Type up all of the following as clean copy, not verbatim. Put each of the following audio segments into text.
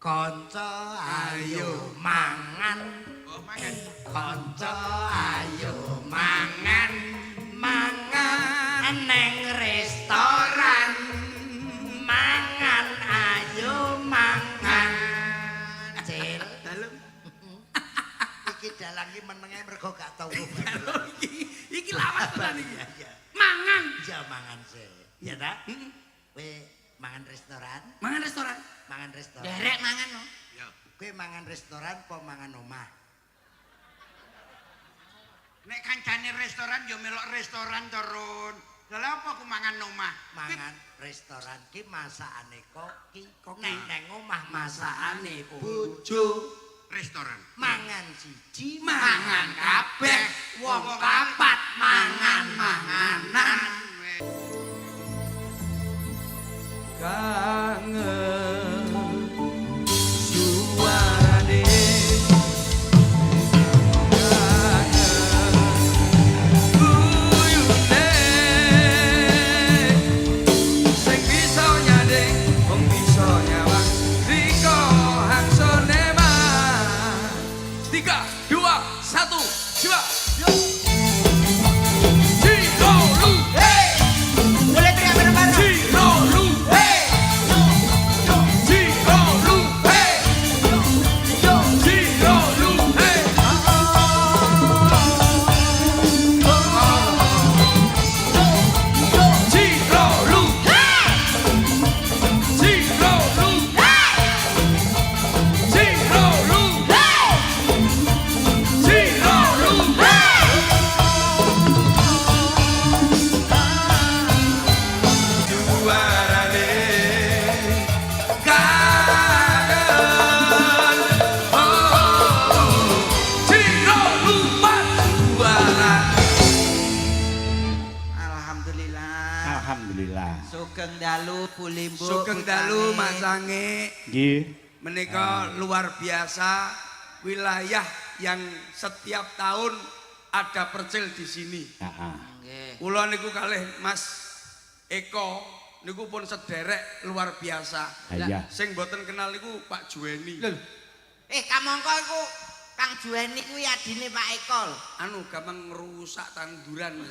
Kanca ayo mangan. Oh, mangan. Kanca ayo mangan. Mangan neng restoran. Mangan ayo mangan. Cil. Dalem. Iki dalang iki menenge mergo gak tau. Iki lawas tenan iki. Iya. Mangan. Ya mangan sih. Ya ta? Kowe mangan restoran? Mangan restoran. Mangan restoran. Derek mangan no. Ya. Kowe mangan restoran apa mangan omah? Nek kancane restoran yo melok restoran turun. Lha apa aku mangan omah? Mangan restoran ki masakane koki. Nek nang omah masakane bojo. Restoran. Mangan siji, Mangan kabeh. wong papat mangan-manganan. Kangen suarane kangen guyune sing bisa nyanding wong bisa nyawang riko hangsone mah 3 2 1 coba yo Cirolu hey Boleh teriak bareng-bareng. Cirolu hey Cirolu hey Cirolu hey Cirolu Cirolu Cirolu Cirolu suarane kangen Cirolu suara Alhamdulillah. Alhamdulillah. Sugeng dalu pulimbu. Sugeng dalu Mas Sange Nggih. menika luar biasa wilayah yang setiap tahun ada percil di sini. Heeh. Nggih. Kula niku kalih Mas Eko niku pun sederek luar biasa. Iya. Sing boten kenal niku Pak Juweni. Kamangka iku Kang Juweni kuwi adine Pak Eko lho. Anu gampang ngerusak tanduran.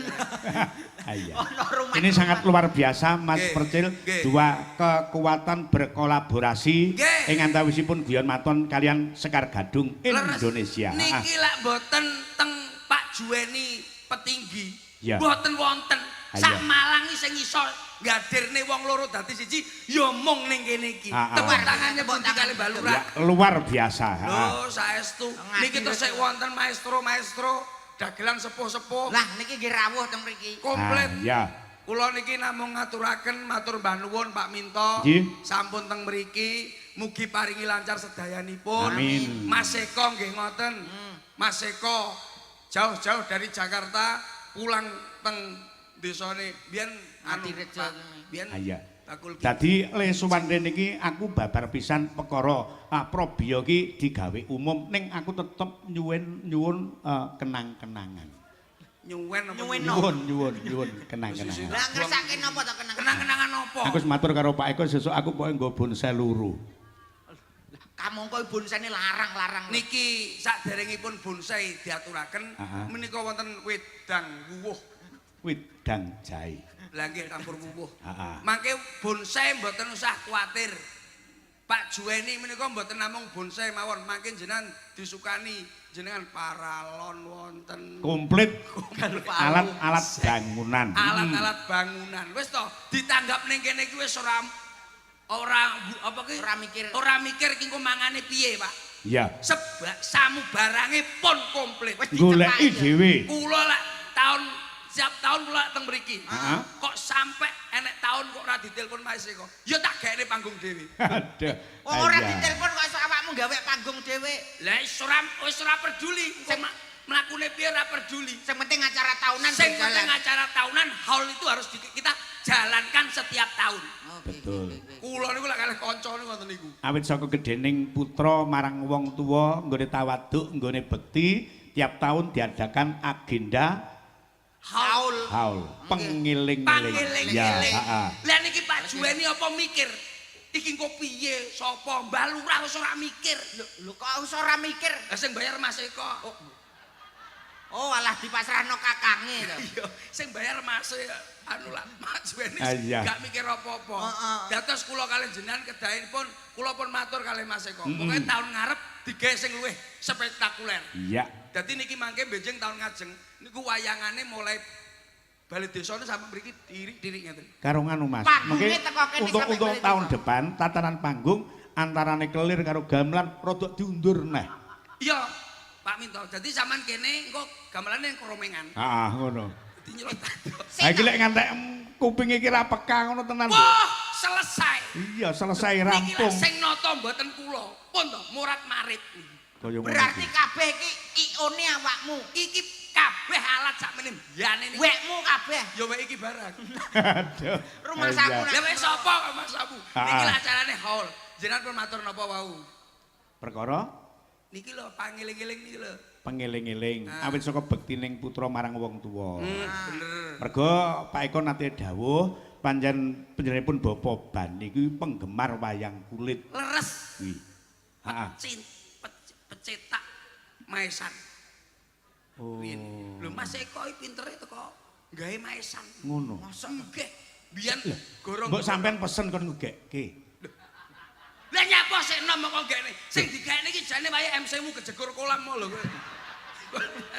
Iya. Ono rumah. Ini sangat luar biasa Mas Nggih, Percil. nggih. Dua kekuatan berkolaborasi Nggih. ing antawisipun Guyon Maton kalian Sekar Gadung Leres. Indonesia. Niki lak boten teng Pak Juweni Petinggi. Iya. Boten wonten. Iya. Sak Malang iki sing iso ngadirne wong loro dadi siji ya mung ning kene iki. Ah, ah. Tepuk tangannya pundi kali Mbak Lurah. Ya, luar biasa. heeh. Lho saestu. Niki Ngadi tesih wonten maestro-maestro dagelan sepuh-sepuh Lah niki nggih rawuh teng mriki. komplit. Ya. Kula niki namung ngaturaken matur mbah nuwun Pak Minto. Nggih. Sampun teng mriki mugi paringi lancar sedayanipun. Amin. Mas Eko nggih ngoten. Mas Eko jauh-jauh dari Jakarta pulang teng desane biyen Ngadirejo Pak, ngene. biyen Iya. bakul Dadi le suwandhe niki aku babar pisan perkara Probio ki digawe umum ning aku tetep nyuwun kenang-kenangan. nyuwen apa Nyuwen. Nyuwun kenang-kenangan. Lah ngersake napa to kenang? kenang-kenangan apa? Aku wis matur karo Pak Eko sesuk aku pokoke nggo bonsai luru. Kamangka bonsene larang-larang. Niki saderengipun bonsai diaturaken Aha. menika wonten wedang wuwuh. Widang jahe. Lah nggih campur wuwuh. Heeh. Mangke bonsai mboten usah kuatir. Pak Juweni menika mboten namung bonsai mawon, mangke jenengan disukani jenengan paralon wonten Komplit alat-alat bangunan. alat-alat bangunan. Wis to, ditanggap ning kene iki wis ora apa ki? Ora mikir ki engko mangane piye, Pak. Iya. Sebab samu barange pun komplit. Goleki dhewe. Kula lak setiap tahun kula teng mriki. Heeh. Kok sampai enek tahun kok ora ditelepon Mas Eko. Ya tak gaene panggung dhewe. Aduh. Wong ora Iya. ditelepon kok iso awakmu gawe panggung dhewe. Lah wis ora peduli. Sing mlakune piye ora peduli. Sing penting acara tahunan Sing berjalan. penting acara tahunan haul itu harus kita jalankan setiap tahun. Betul. Kula niku lak kalih kancane ngoten niku. Awit saka gedhening putra marang wong tuwa nggone tawaduk nggone bekti tiap tahun diadakan agenda Haul. haul pengiling-iling. Pangiling-iling. Ya, heeh. Lah niki Pak Juweni apa mikir? Iki engko piye? Sapa? Mbah Lurah wis ora mikir. Lho kok wis ora mikir. Lah sing bayar Mas Eko. Oh, alah dipasrahno kakange to. Iya, sing bayar Mas anu lah Mak Juweni Iya. gak mikir apa-apa. Heeh. Dados kula kalih jenengan kedahenipun kula pun matur kalih Mas Eko. Pokoke tahun ngarep digawe sing luwih spektakuler. Iya. Dadi niki mangke benjing tahun ngajeng niku wayangane mulai bali desane sampe mriki diri ngeten. Karo nganu Mas. Panggungnya Mungkin teko kene untuk sampai untuk balik tahun desa. depan tatanan panggung antarane kelir karo gamelan rada diundur neh. Iya, Pak Minto. Dadi sampean kene engko gamelane ning Kromengan. Heeh, ngono. Dadi nyelot. Ha iki lek ngantek kuping iki ra peka ngono tenan. Wah, selesai. Iya, selesai Niki lah rampung. sing nata mboten kula. Pun to, murat marit. Kaya ngono Berarti iki. kabeh iki ione awakmu. Iki kabeh alat sakmene mbiyane niki. Wekmu kabeh. Ya wek iki barang. Aduh. Rumah Iya. saku Lah wek sapa kok Mas Sabu? Ah. Niki lah acarane haul. Jenengan pun matur napa wau. Perkara Niki lho pangeling-eling niki lho. pengeling-eling awit saka bektining putra marang wong tuwa. Bener. Mergo Pak Eko nate dawuh panjen panjenenganipun Bapa Ban niku penggemar wayang kulit. Leres. Kuwi. Heeh. Pecetak maesan. Oh. Lho Mas Eko iki pintere teko gawe maesan. Ngono. Mosok nggih. Biyen gorong. Mbok sampean pesen kon ngegekke. Lah nyapa sik nom kok gene. Sing digaene iki jane wae MC-mu kejegur kolam lho kowe.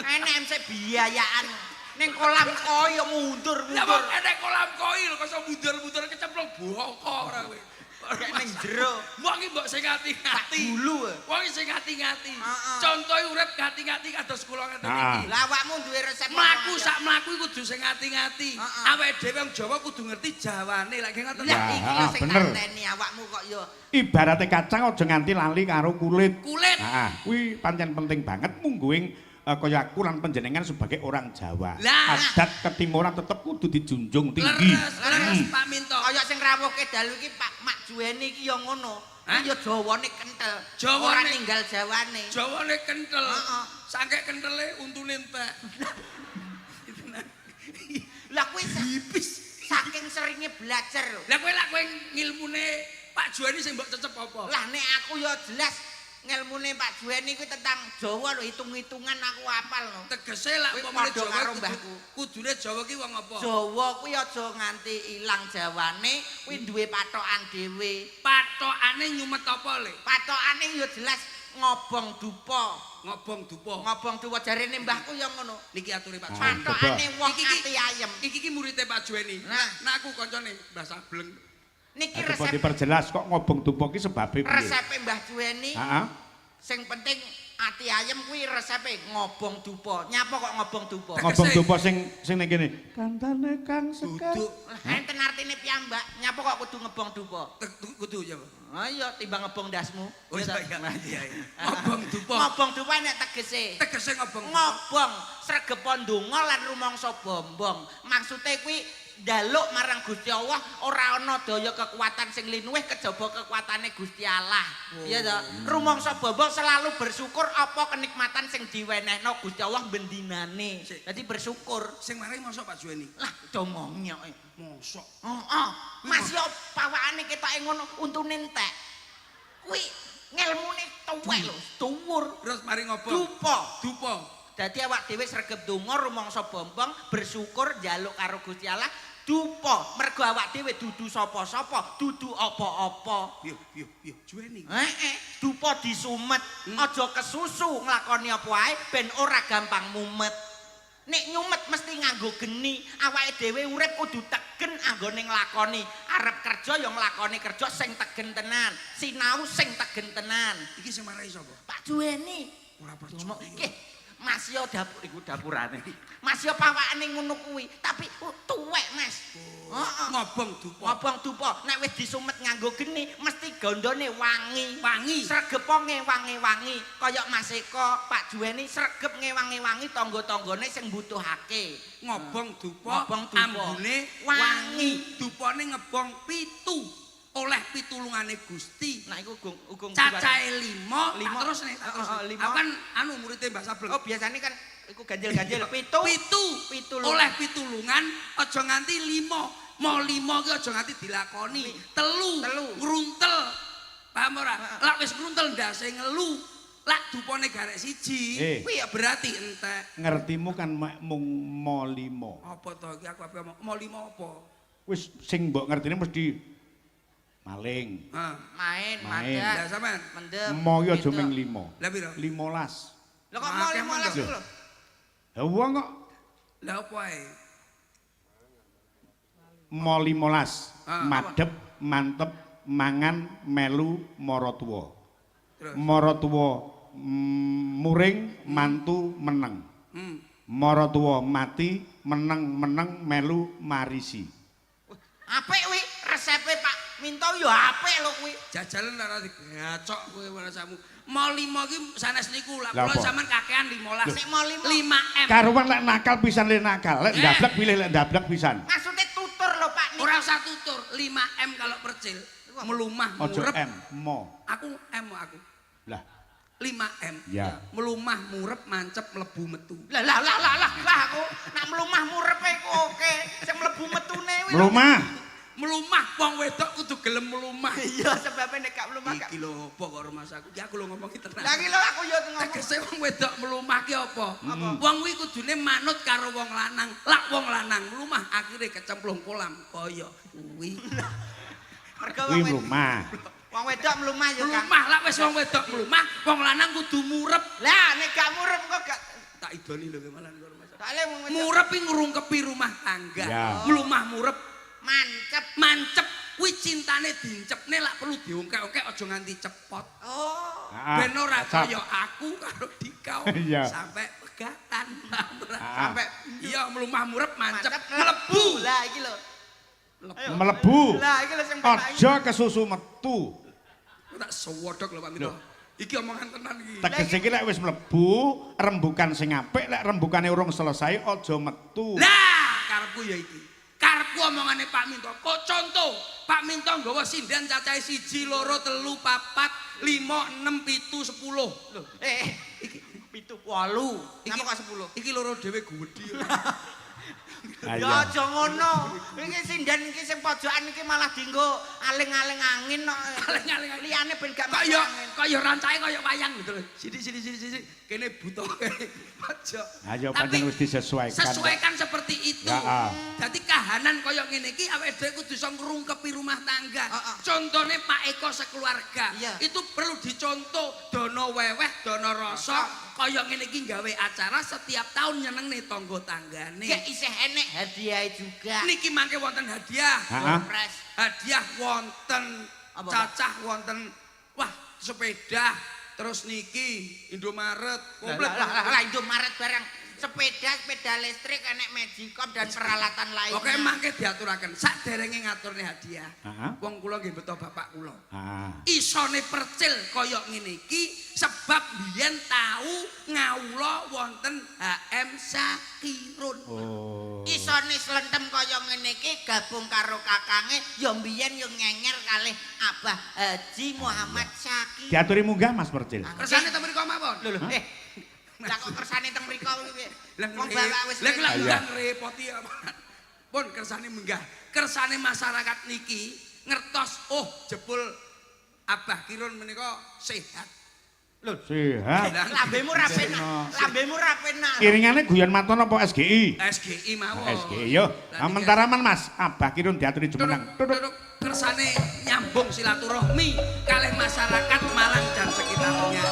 Enek MC biayaan ning kolam koyo Lah mundur-mundur. kok enek kolam koi lho kok iso mundur-mundur kecemplung boko ora kowe. Kayak ning jero. Wong iki mbok sing ngati-ngati. Dulu. Wong iki sing ngati-ngati. Heeh. Contohe urip ngati-ngati kados kula ngeten iki. Lah awakmu duwe resep Mlaku sak mlaku iku kudu sing ngati-ngati. Heeh. Awake dhewe wong Jawa kudu ngerti Jawane lek ngoten. Lah Ya, iki lho sing bener. tanteni awakmu kok yo. Ibarate kacang aja nganti lali karo kulit. Kulit. Heeh, kuwi pancen penting banget mungguing kaya aku lan panjenengan sebagai orang Jawa. Lah. Adat ketimuran tetep kudu dijunjung tinggi. Leres Pak Minto. Kaya sing rawuhke dalu iki Pak Mak Juweni iki yo ngono. Hah? Yo Jawane kentel. Jawane- Ora ninggal Jawane. Jawane kentel. Heeh. Sangke kentele untune entek. Lah kuwi saking seringe belajar lho. Lah kowe ngilmune Pak Juweni sing mbok cecep apa? Lah nek aku yo jelas ngelmune Pak Juweni kuwi tentang Jawa lho, hitung-hitungan aku hafal lho. Tegese lak Kowe umpamane padha Jawa karo kudu- mbahku. Kudune Jawa ki wong apa? Jawa kuwi aja nganti ilang Jawane, kuwi duwe patokan dhewe. Patokane nyumet apa le? Patokane yo jelas ngobong dupa. Ngobong dupa. Ngobong dupa jarene mbahku yo ngono. Niki aturi Pak Juweni. Patokane wong Iki- ati ayem. Iki ki murite Pak Juweni. Nah. Nah aku kancane Mbah Sableng. Niki Coba resep diperjelas kok ngobong dupa ki sebabe piye? resepe Mbah Juweni. Heeh. Sing penting ati ayem kuwi resepe ngobong dupa. Nyapa kok ngobong dupa? Ngobong Tegese. dupa sing ning kene. Kantane Kang Sekar. Duduk. Enten artine piyambak. Nyapa kok kudu ngebong dupa? Kudu ya. Pak. Ah iya timbang ngebong dasmu. Oh iya iya. Ngobong dupa. Ngobong dupa nek tegese. Tegese ngobong. Ngobong sregep ndonga lan rumangsa bombong. Maksude kuwi njaluk marang Gusti Allah ora ana daya kekuatan sing linuwih kejaba kekuatane Gusti Allah. Iya to? Rumangsa bombong selalu bersyukur apa kenikmatan sing diwenehno Gusti Allah bendinane. Jadi bersyukur. Sing marai mosok Pak Juweni. Lah domong nyok. Mosok. Heeh. Mas yo pawakane ketoke ngono untune entek. Kuwi ngelmune tuwek lho, dhuwur. Terus mari ngobong. Dupa. Dupa. Dadi awak dhewe sregep donga rumangsa bombong bersyukur njaluk karo Gusti Allah dupa mergo awak dhewe dudu sapa-sapa dudu apa-apa. Yo Juweni. Dupa disumet aja kesusu nglakoni apa wae ben ora gampang mumet. Nek nyumet mesti nganggo geni, awake dhewe urip kudu tegen anggone nglakoni. Arep kerja ya nglakoni kerja sing tegen tenan, sinau sing tegen tenan. Iki sing marai sapa? Pak Juweni Ora percaya. Nggih, Mas yo dapur iku dapurane. Mas yo pawakane ngono kuwi, tapi tuwek, Mas. Heeh. Ngobong dupa. Ngobong dupa, nek wis disumet nganggo geni, mesti gandane wangi. Wangi. Sregepo ngewangi-wangi, kaya Mas Eko, Pak Juweni sregep ngewangi-wangi tangga-tanggane sing mbutuhake. Ngobong dupa. Ngobong dupa. Ambune Wangi. Dupane ngebong 7. Oleh pitulungane Gusti. Nah iku ugung Cacahe 5. Lima. Terus nih, terus. Oh, lima. Aku kan anu muridé Mbah Sableng. Oh, biasanya kan iku ganjil-ganjil pitu. Pitu. Pitulungan. Oleh pitulungan aja nganti 5. mau 5 ki aja nganti dilakoni. 3 Telu. ngruntel. Paham ora? Lak wis ngruntel ndase ngelu, lak dupone garek siji. Kuwi ya berarti entek. Ngertimu kan mung mo 5. Apa to iki aku apa mau 5 apa? Wis sing mbok ngertine mesti maling. Hah. Main, Main. madak. Lah sampean Mendem. Mo yo aja gitu. ming 5. lah piro? 15. Lho kok mau Akeh 15 mendem. lho. Ya wong kok Lah apa ae? mo 15. Ah, Madhep, mantep, mangan, melu, mara tuwa. Terus. Mara tuwa muring, mantu meneng. Mara tuwa mati, meneng melu marisi. Apik kuwi resepe Pak Minto yo apik lho kuwi. Jajalan ora digacok kowe warasamu. Mau 5 ki sanes niku lah Lah kula apa? sampean kakean 15. Sik mau 5. 5M. Karuan lek nakal pisan le nakal, lek ndablek pilih lek ndablek pisan. Maksudnya tutur lho Pak Minto. Ora usah tutur, 5M kalau percil. Melumah Ojo murep. M, mo. Aku M aku. Lah, 5M. ya. Melumah murep mancep mlebu metu. Lah aku nak mlumah murepe iku oke. Sing mlebu metune kuwi. Melumah. Melumah wong wedok kudu gelem melumah. Iya sebabnya nek gak mlumah gak. Iki lho apa kok rumah aku. Ya aku lho ngomongi tenan. Lah iki lho aku yo ngomong. Tegese wong wedok melumah ki apa? Wong kuwi kudune manut karo wong lanang. Lak wong lanang melumah akhire kecemplung kolam kaya kuwi. Mergo Kuwi melumah. wong wedok mlumah yo kan. Melumah lak wis wong wedok melumah, wong lanang kudu murep. Lah nek gak murep kok gak Tak idoni lho malah karo rumah. tak le wong wedok Murep iki ngrungkepi rumah tangga. Ya. Melumah murep mancep. kuwi cintane dincepne lak perlu diongkek-ongkek aja nganti cepot. Oh. Ben ora Cap. kaya aku karo Dikau Iya. sampai pegatan. Sampai iya melumah murep mancep mancep mlebu. Lah iki lho. Melebu. Lah iki lho sing penak iki. Aja kesusu metu. Tak sewodok lho Pak Mito. Iki omongan tenan iki. Tegese iki lek wis mlebu, rembukan sing apik, lek rembukane urung selesai aja metu. Lah, karepku ya iki. Karepku omongane Pak Minto. Kok contoh, Pak Minto nggawa sinden cacahe 1 2 3 4 5 6 7 10. Lho, iki 7 8. Iki kok 10. Iki loro dhewe gudi. Ah, Ya iya. aja ngono. Iki sinden iki sing pojokan iki malah dienggo aling-aling angin kok. Aling-aling angin. Liyane ben gak Kaya masuk angin. kaya rancae kaya wayang gitu lho. Sini. Kene buta. Aja. Ayo Tapi pancen wis disesuaikan. sesuaikan seperti itu. Ya, Jadi kahanan kaya ngene iki awake dhewe kudu iso ngrungkepi rumah tangga. Contone Pak Eko sekeluarga. Iya. Itu perlu dicontoh dono weweh, dono rasa kaya ngene iki gawe acara setiap tahun nyenengne tangga tanggane. Gak isih enek hadiah juga. Niki mangke wonten hadiah. Heeh. Pres. Hadiah wonten Apa, cacah wonten wah sepeda terus niki Indomaret komplit. Lah Indomaret barang sepeda listrik enek Magicom dan peralatan lainnya. Oke mangke diaturaken saderenge ngaturne hadiah. Heeh. Wong kula nggih beto bapak kula. Ah. Isone percil kaya ngene iki sebab biyen tahu ngawula wonten HM Sakirun. Oh. Isone slentem kaya ngene iki gabung karo kakange ya mbiyen yo ngenger kalih Abah Haji Muhammad Syakir. Diaturi munggah Mas Percil. Kersane ta mriko mawon. Lho lah kok kersane teng mriko kuwi. Lah Wong bapak wis lha kula Iya. ngrepoti apa. Pun kersane munggah. Kersane masyarakat niki ngertos oh jebul Abah Kirun menika sehat. Sehat. lambemu ra penak. Lambemu ra penak. Kiringane guyon maton apa SGI? SGI mawon. SGI yo. Mentaraman Mas, Abah Kirun diaturi jumeneng. Duduk. Kersane nyambung silaturahmi kalih masyarakat Malang dan sekitarnya.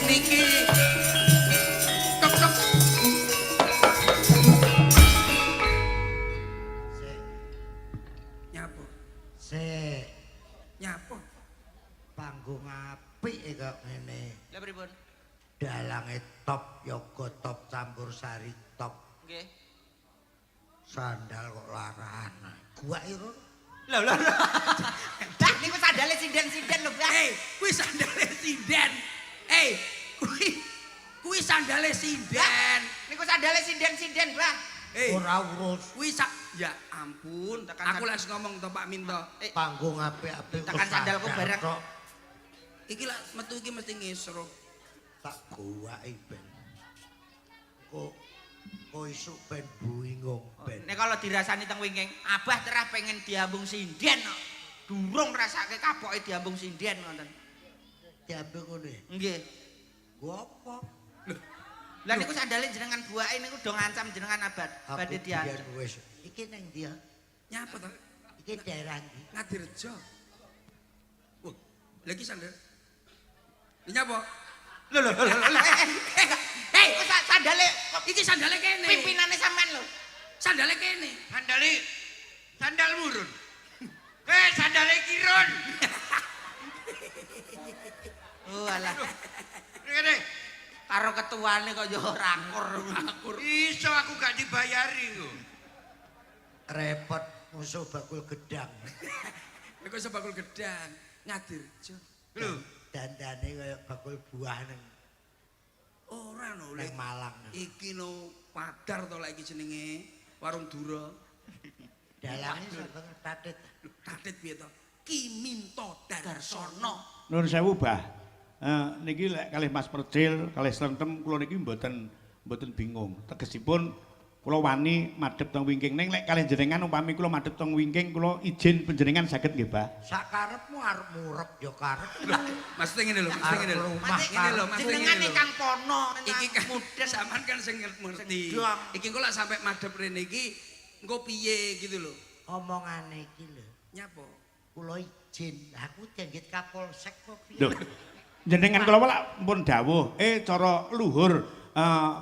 Niki tok tok nyapo Sik nyapo panggung apik kok ngene. Lah pripun? Dalange top yoga top campur sari top. Nggih. Sandal kok laran. Gua iro. Lah niku sandale sinden-sinden lho, Mbah. Kuwi sandale sinden. Kuwi sandale sinden. Niku sandale sinden-sinden, Mbah. Ora urus Kuwi ya ampun, aku langsung ngomong to Pak Minto. panggung apik-apik Tekan sandalku bareng. Iki lah metu iki mesti ngesruk. Tak gowae ben. Kok isuk ben bingung ben. Nek kalau dirasani teng wingking, Abah terah pengen diambung sinden kok. Durung rasake kapoke diambung sinden ngoten. Diambung ngono. Nggih. Gua apa? Lah niku sandale jenengan buake niku do ngancam jenengan Abad badhe diancam. Wis. Iki nang ndi ya? Nyapa to? Iki daerah ndi? Ngadirjo. Wah, lagi sandal. Nyapa? Lho. Kok sandale Iki sandale kene. pimpinane sampean lho. Sandale kene. Sandal murun. Sandale kirun. Oh alah. Kene. Karo ketuane kok yo rakur. Iso aku gak dibayari kok. Repot musuh bakul gedang. Nek kok sebakul gedang, Ngadirjo. Lho, Dandane kaya bakul buah nang Ora no, nang Malang. iki no Padar to lek iki jenenge Warung Dura. Dalange sapa tatit. Tatit piye to? Ki Minto Darsono. Nuwun sewu, Bah. Niki lek kalih Mas Percil, kalih Slentem kula niki mboten bingung. Tegesipun kula wani madhep teng wingking ning lek kalih jenengan umpami kula madhep teng wingking kula izin panjenengan saged nggih, Bah. Sakarepmu arep murep ya karep. Maksudnya ngene lho, maksudnya ngene lho. Rumah Ngene lho, maksudnya Jenengan ngene lho. Kang Pono, Iki kan mudeng sampean kan sing ngerti. Dong. Iki kok lek sampe madhep rene iki engko piye gitu lho. Omongane iki lho. Nyapa? Kula izin. Aku janggit Kapolsek kok piye. Lho. Jenengan kula lak pun dawuh, cara luhur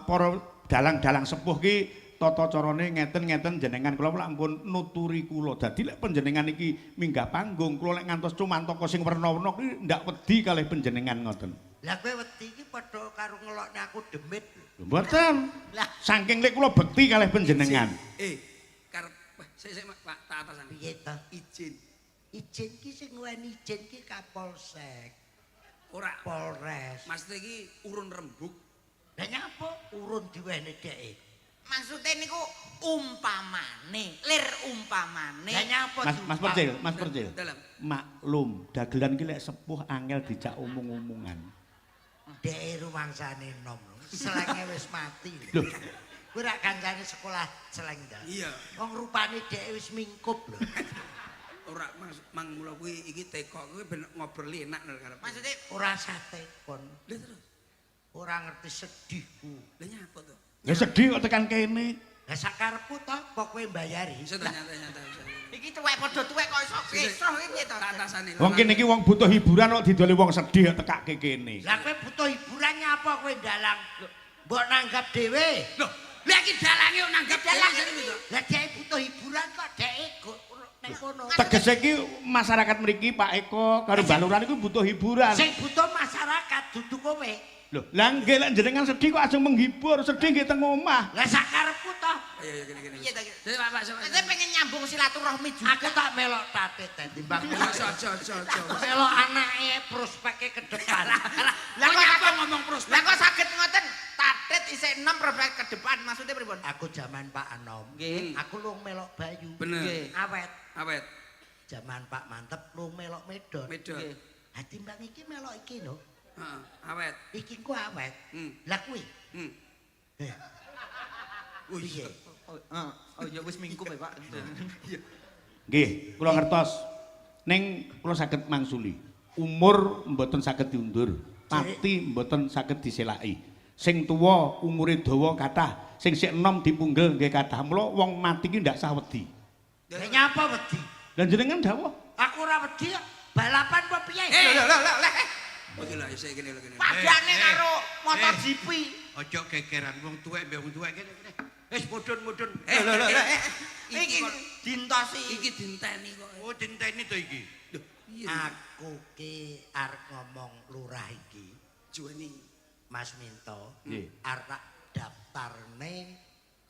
para dalang-dalang sepuh ki tata carane ngeten-ngeten jenengan kula lak pun nuturi kula. Dadi lek panjenengan iki minggah panggung kula lek ngantos cumantaka sing werna-werna ki ndak wedi kalih panjenengan ngoten. Lah kowe wedi iki padha karo ngelokne aku demit. Lho mboten. Saking lek kula bekti kalih panjenengan. Karep sik Pak tak atasan. Piye to? Izin. Izin ki sing nguweni izin ki Kapolsek. Ora Polres. maksudnya iki urun rembug. Lah nyapa urun diwehne dheke? Maksudnya niku umpamane, lir umpamane. Lah nyapa Mas Percil. Dalam. Maklum, dagelan ki lek sepuh angel dijak omong-omongan. Dheke rumangsane nom. Selenge wis mati. Lho, Kuwi rak kancane sekolah Seleng ta. Iya. Wong rupane dheke wis mingkup lho. Ora mang mula kuwi iki teko kuwi ben ngobrol enak lho karep. Maksudnya Ora satekon. Lha terus. Ora ngerti sedihku. Lah nyapa to? ya sedih kok tekan kene. Lah sakarepku to kok kowe mbayari. Bisa to nyata-nyata. iki tuwek padha tuwek kok iso kesroh iki piye to? Tak atasane. Wong kene iki wong butuh hiburan kok didoli wong sedih kok tekake kene. Lah kowe butuh hiburan nyapa kowe dalang? Mbok nanggap dhewe. Loh, lha iki dalange kok nanggap Dalang dalang iki. to. Lah dheke butuh hiburan kok dheke nek kono. Tegese iki masyarakat mriki Pak Eko karo Baluran iku butuh hiburan. Sing butuh masyarakat dudu kowe. Lho, lah nggih lek jenengan sedih kok ajeng menghibur, sedih nggih teng omah. Lah sakarepku to. Ayo gini. Piye to? Jadi Pak Saya pengen nyambung silaturahmi juga. Aku tak melok tatit timbang Aja. melok anake prospeke ke depan. Lah kok apa ngomong prospek? Lah kok saged ngoten? Tatit isih 6 prospek ke depan maksudnya pripun? Aku zaman Pak Anom. Nggih. Aku lu melok Bayu. Bener. Nggih. Awet. Awet. Zaman Pak Mantep lu melok Medon. Medon. Nggih. Ha timbang iki melok iki lho. Heeh, awet. Iki ku awet. Lah kuwi. Eh. Piye? Oh ya wis minggu ya Pak. Nggih, kula ngertos. Ning kula saged mangsuli. Umur mboten saged diundur, pati mboten saged diselaki. Sing tuwa umure dawa kathah, sing sik enom dipunggel nggih kathah. Mula wong mati ki ndak sah wedi. Lah nyapa wedi? Lah jenengan dawuh, Aku ora wedi kok. Balapan apa piye? Oke lah, saya gini lho gini. Padane karo MotoGP. Ojo gegeran wong tuwek mbek wong tuwek kene. Wis mudhun-mudhun. Iki dintosi. Iki dinteni kok. Oh dinteni to iki. Loh, iya. Aku ki arep ngomong lurah iki. Juweni. Mas Minto. Nggih. Arep tak daftarne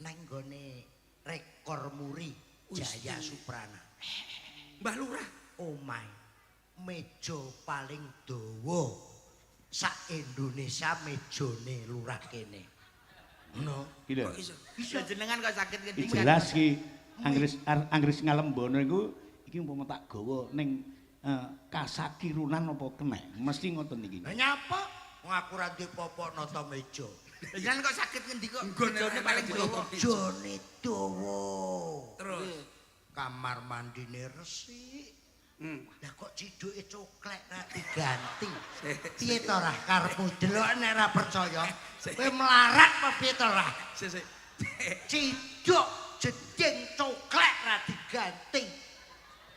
nang gone rekor muri Jaya Suprana. Mbah Lurah. Omah. meja paling dawa sak Indonesia mejane lurah kene. Ngono. Iki lho. Bisa jenengan kok sakit Iki ngendikan. jelas ki Anggris ngalembono iku iki umpama tak gawa ning kasakirunan apa kenek mesti ngoten iki. Lah nyapa? Wong aku ra duwe popok nata meja. Jenengan kok sakit ngendi kok Nggone mejane paling dawa. Mejane dawa. Terus Kamar mandine resik. hmm. Lah kok ciduke coklek ra diganti. Piye to Rah karepmu delok nek ra percaya. Kowe melarat apa piye to Rah? Sik. Ciduk jeding coklek ra diganti.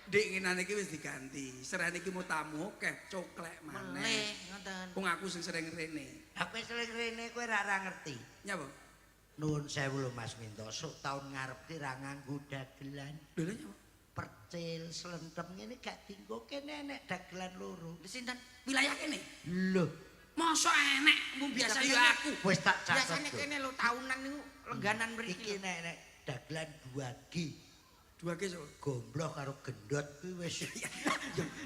Dik ngenane iki wis diganti. Serane iki mau tamu akeh coklek Meleh maneh. ngoten. Wong aku sing sering rene. Aku sering rene kowe ra ngerti. Nyapa? Nuwun sewu lho Mas Minto, sok taun ngarep ki ra nganggo dagelan. Lho lha nyapa? Percil slentem ngene gak dinggo kene enek dagelan loro. Lha sinten? Wilayah kene. Lho, Mosok enek, mung biasa Tapi ya enek. aku. wis tak catet. Biasane kene lho tahunan niku lengganan mriki. Iki nek dagelan 2G. Dua ke so. Gombloh karo gendot kuwi wis. Ya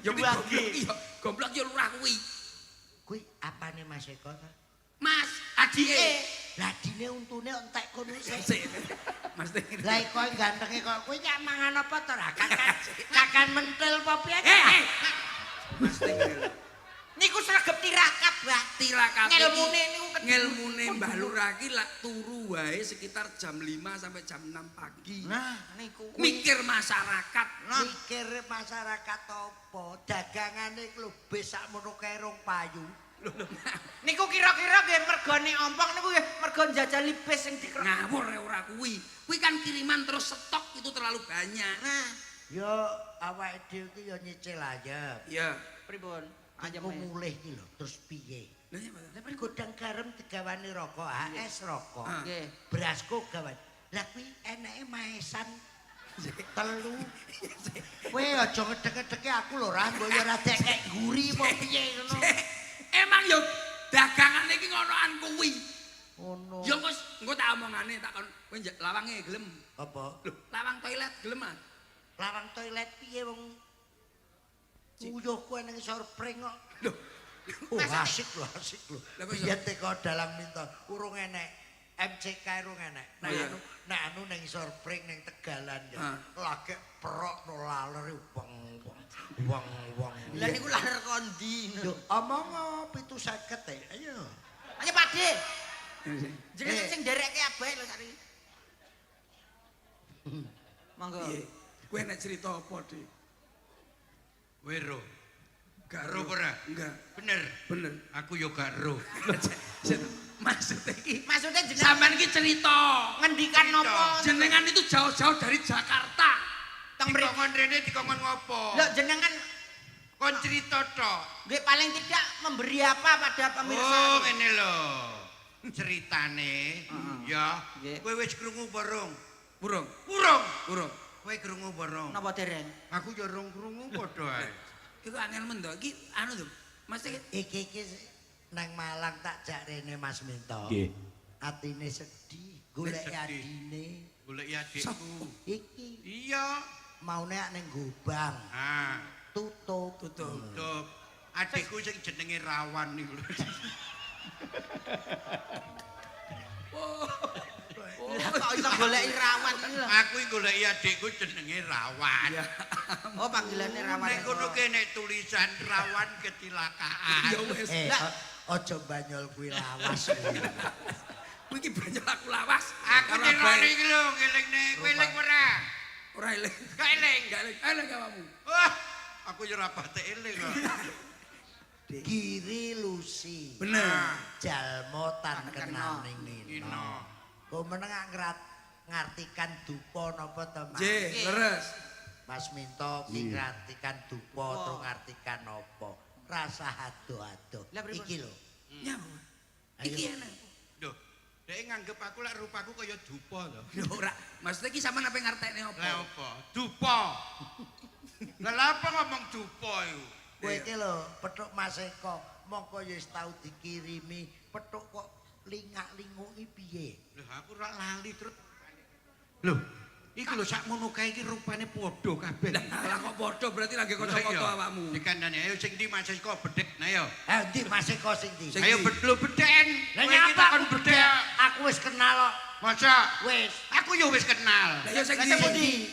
goblok iya. Goblok ya lurah kuwi. Kuwi apane Mas Eko ta? Mas, adike. Lah dine untune entek kono sik. Sik. Mas Teh. Lah kok gantenge kok kowe nyak mangan apa to ra? Kakan mentil apa piye? Mas Teh. Niku sregep tirakat, Mbah. Tirakat Ngilmune niku ngilmune Mbah Lurah ki lak turu wae sekitar jam 5 sampai jam 6 pagi. Nah, niku Mikir masyarakat. Mikir masyarakat apa? Dagangane lho bis sakmono kae rong payu. niku kira-kira nggih mergane ompong niku nggih mergo njajali bis sing dikrok. Ngawur ora kuwi. Kuwi kan kiriman terus stok itu terlalu banyak. Nah, Yo awake dhewe ki yo nyicil aja. Iya. pripun? Aja Aku mulih ki lho terus piye? Lha ya, Pak. Lah godang garam digawani rokok, HS rokok. Ah. Nggih. Brasku gawan. Lah kuwi eneke maesan telu. Kowe aja ngedek-ngedeke aku lho ra mbok yo ra dekek guri apa piye ngono. Emang yo dagangane iki ngonoan kuwi. Ngono. Yo wis engko tak omongane tak kon kowe lawange gelem. Apa? Lho, lawang toilet gelem ah. Larang toilet piye wong uyuh kowe ning isor pring kok. Lho, Oh, asik lho. Lah kok iso? Biyen teko dalang minta urung enek. MCK urung enek. Nah Oh, iya. anu ning isor pring ning Tegalan ya. Ah. Lagi perok no laler wong. Lah niku laler kondi. Lho, omong 750 ayo. Ayo Pakde. Jenengan sing nderekke abahe lho sakniki. Monggo. piye? Kowe nek cerita apa, Dik? Wero. Garo ora? Enggak. Bener. Aku yo gak ro. Maksudnya iki Maksudnya jenengan sampean iki cerita. ngendikan napa? Jenengan itu jauh-jauh dari Jakarta. Teng mriki. Dikongkon rene dikongkon ngopo? Lho jenengan Kon cerita tok. nggih paling tidak memberi apa pada pemirsa? Oh, ngene lho. Ceritane ya, Nggih. kowe wis krungu borong. Burung. Urung. Kowe krungu borong. Napa dereng? Aku yo rung krungu padha ae. Iku angel mendo iki anu lho. Mas iki Iki nang Malang tak jak rene Mas Minto. Nggih. Atine sedih, golek Sedih. adine. Golek adikku. Iki Iya. maune ning Gobang. Ah, Tutup. tutup. tuh. Adikku sing jenenge Rawan niku lho. Lah kok iso goleki rawan iki lho. Aku iki goleki adikku jenenge Rawan. Oh panggilane rawan. Nek kono kene tulisan Rawan kecelakaan. Ya wis. Aja banyol kuwi lawas kuwi. Kuwi iki banyak aku lawas. Aku Ora nyerone bae. iki lho, ngelingne. Kowe eling ora? Ora eling. Gak eling. Gak eling. Eling awakmu. Wah, aku yo ora pate eling kok. Giri Lusi. Bener. Jalmo tan Kena. kenaning Nino. Nino. Kok meneng ngartikan dupa napa to, Mas? J, leres. Mas Minto ki ngartikan dupa terus ngartikan apa? Rasa ado-ado. Lah, pripun? Iki lho. Ya. Iki enak. Lho, dhek nganggep aku lek rupaku kaya dupa lho. Lho ora. Maksudnya iki sampean apa ngartekne apa? Lah apa? Dupa. Lah lha apa ngomong dupa iku? Kowe iki lho, petuk Mas Eko, mongko ya wis tau dikirimi, petuk kok lingak-linguki piye? Lho aku ora lali terus. Lho, Iki lho sakmono kae iki rupane padha kabeh. Lah kok padha berarti lagi kacamata awakmu. Dikandani ayo sing ndi Mas Eko bedhek. Nah yo. Ndi Mas Eko sing ndi? Ayo bedlo bedhen. Lah nyapa kon bedhek? Aku wis kenal kok. Masa? Wis. Aku yo wis kenal. Lah yo sing ndi?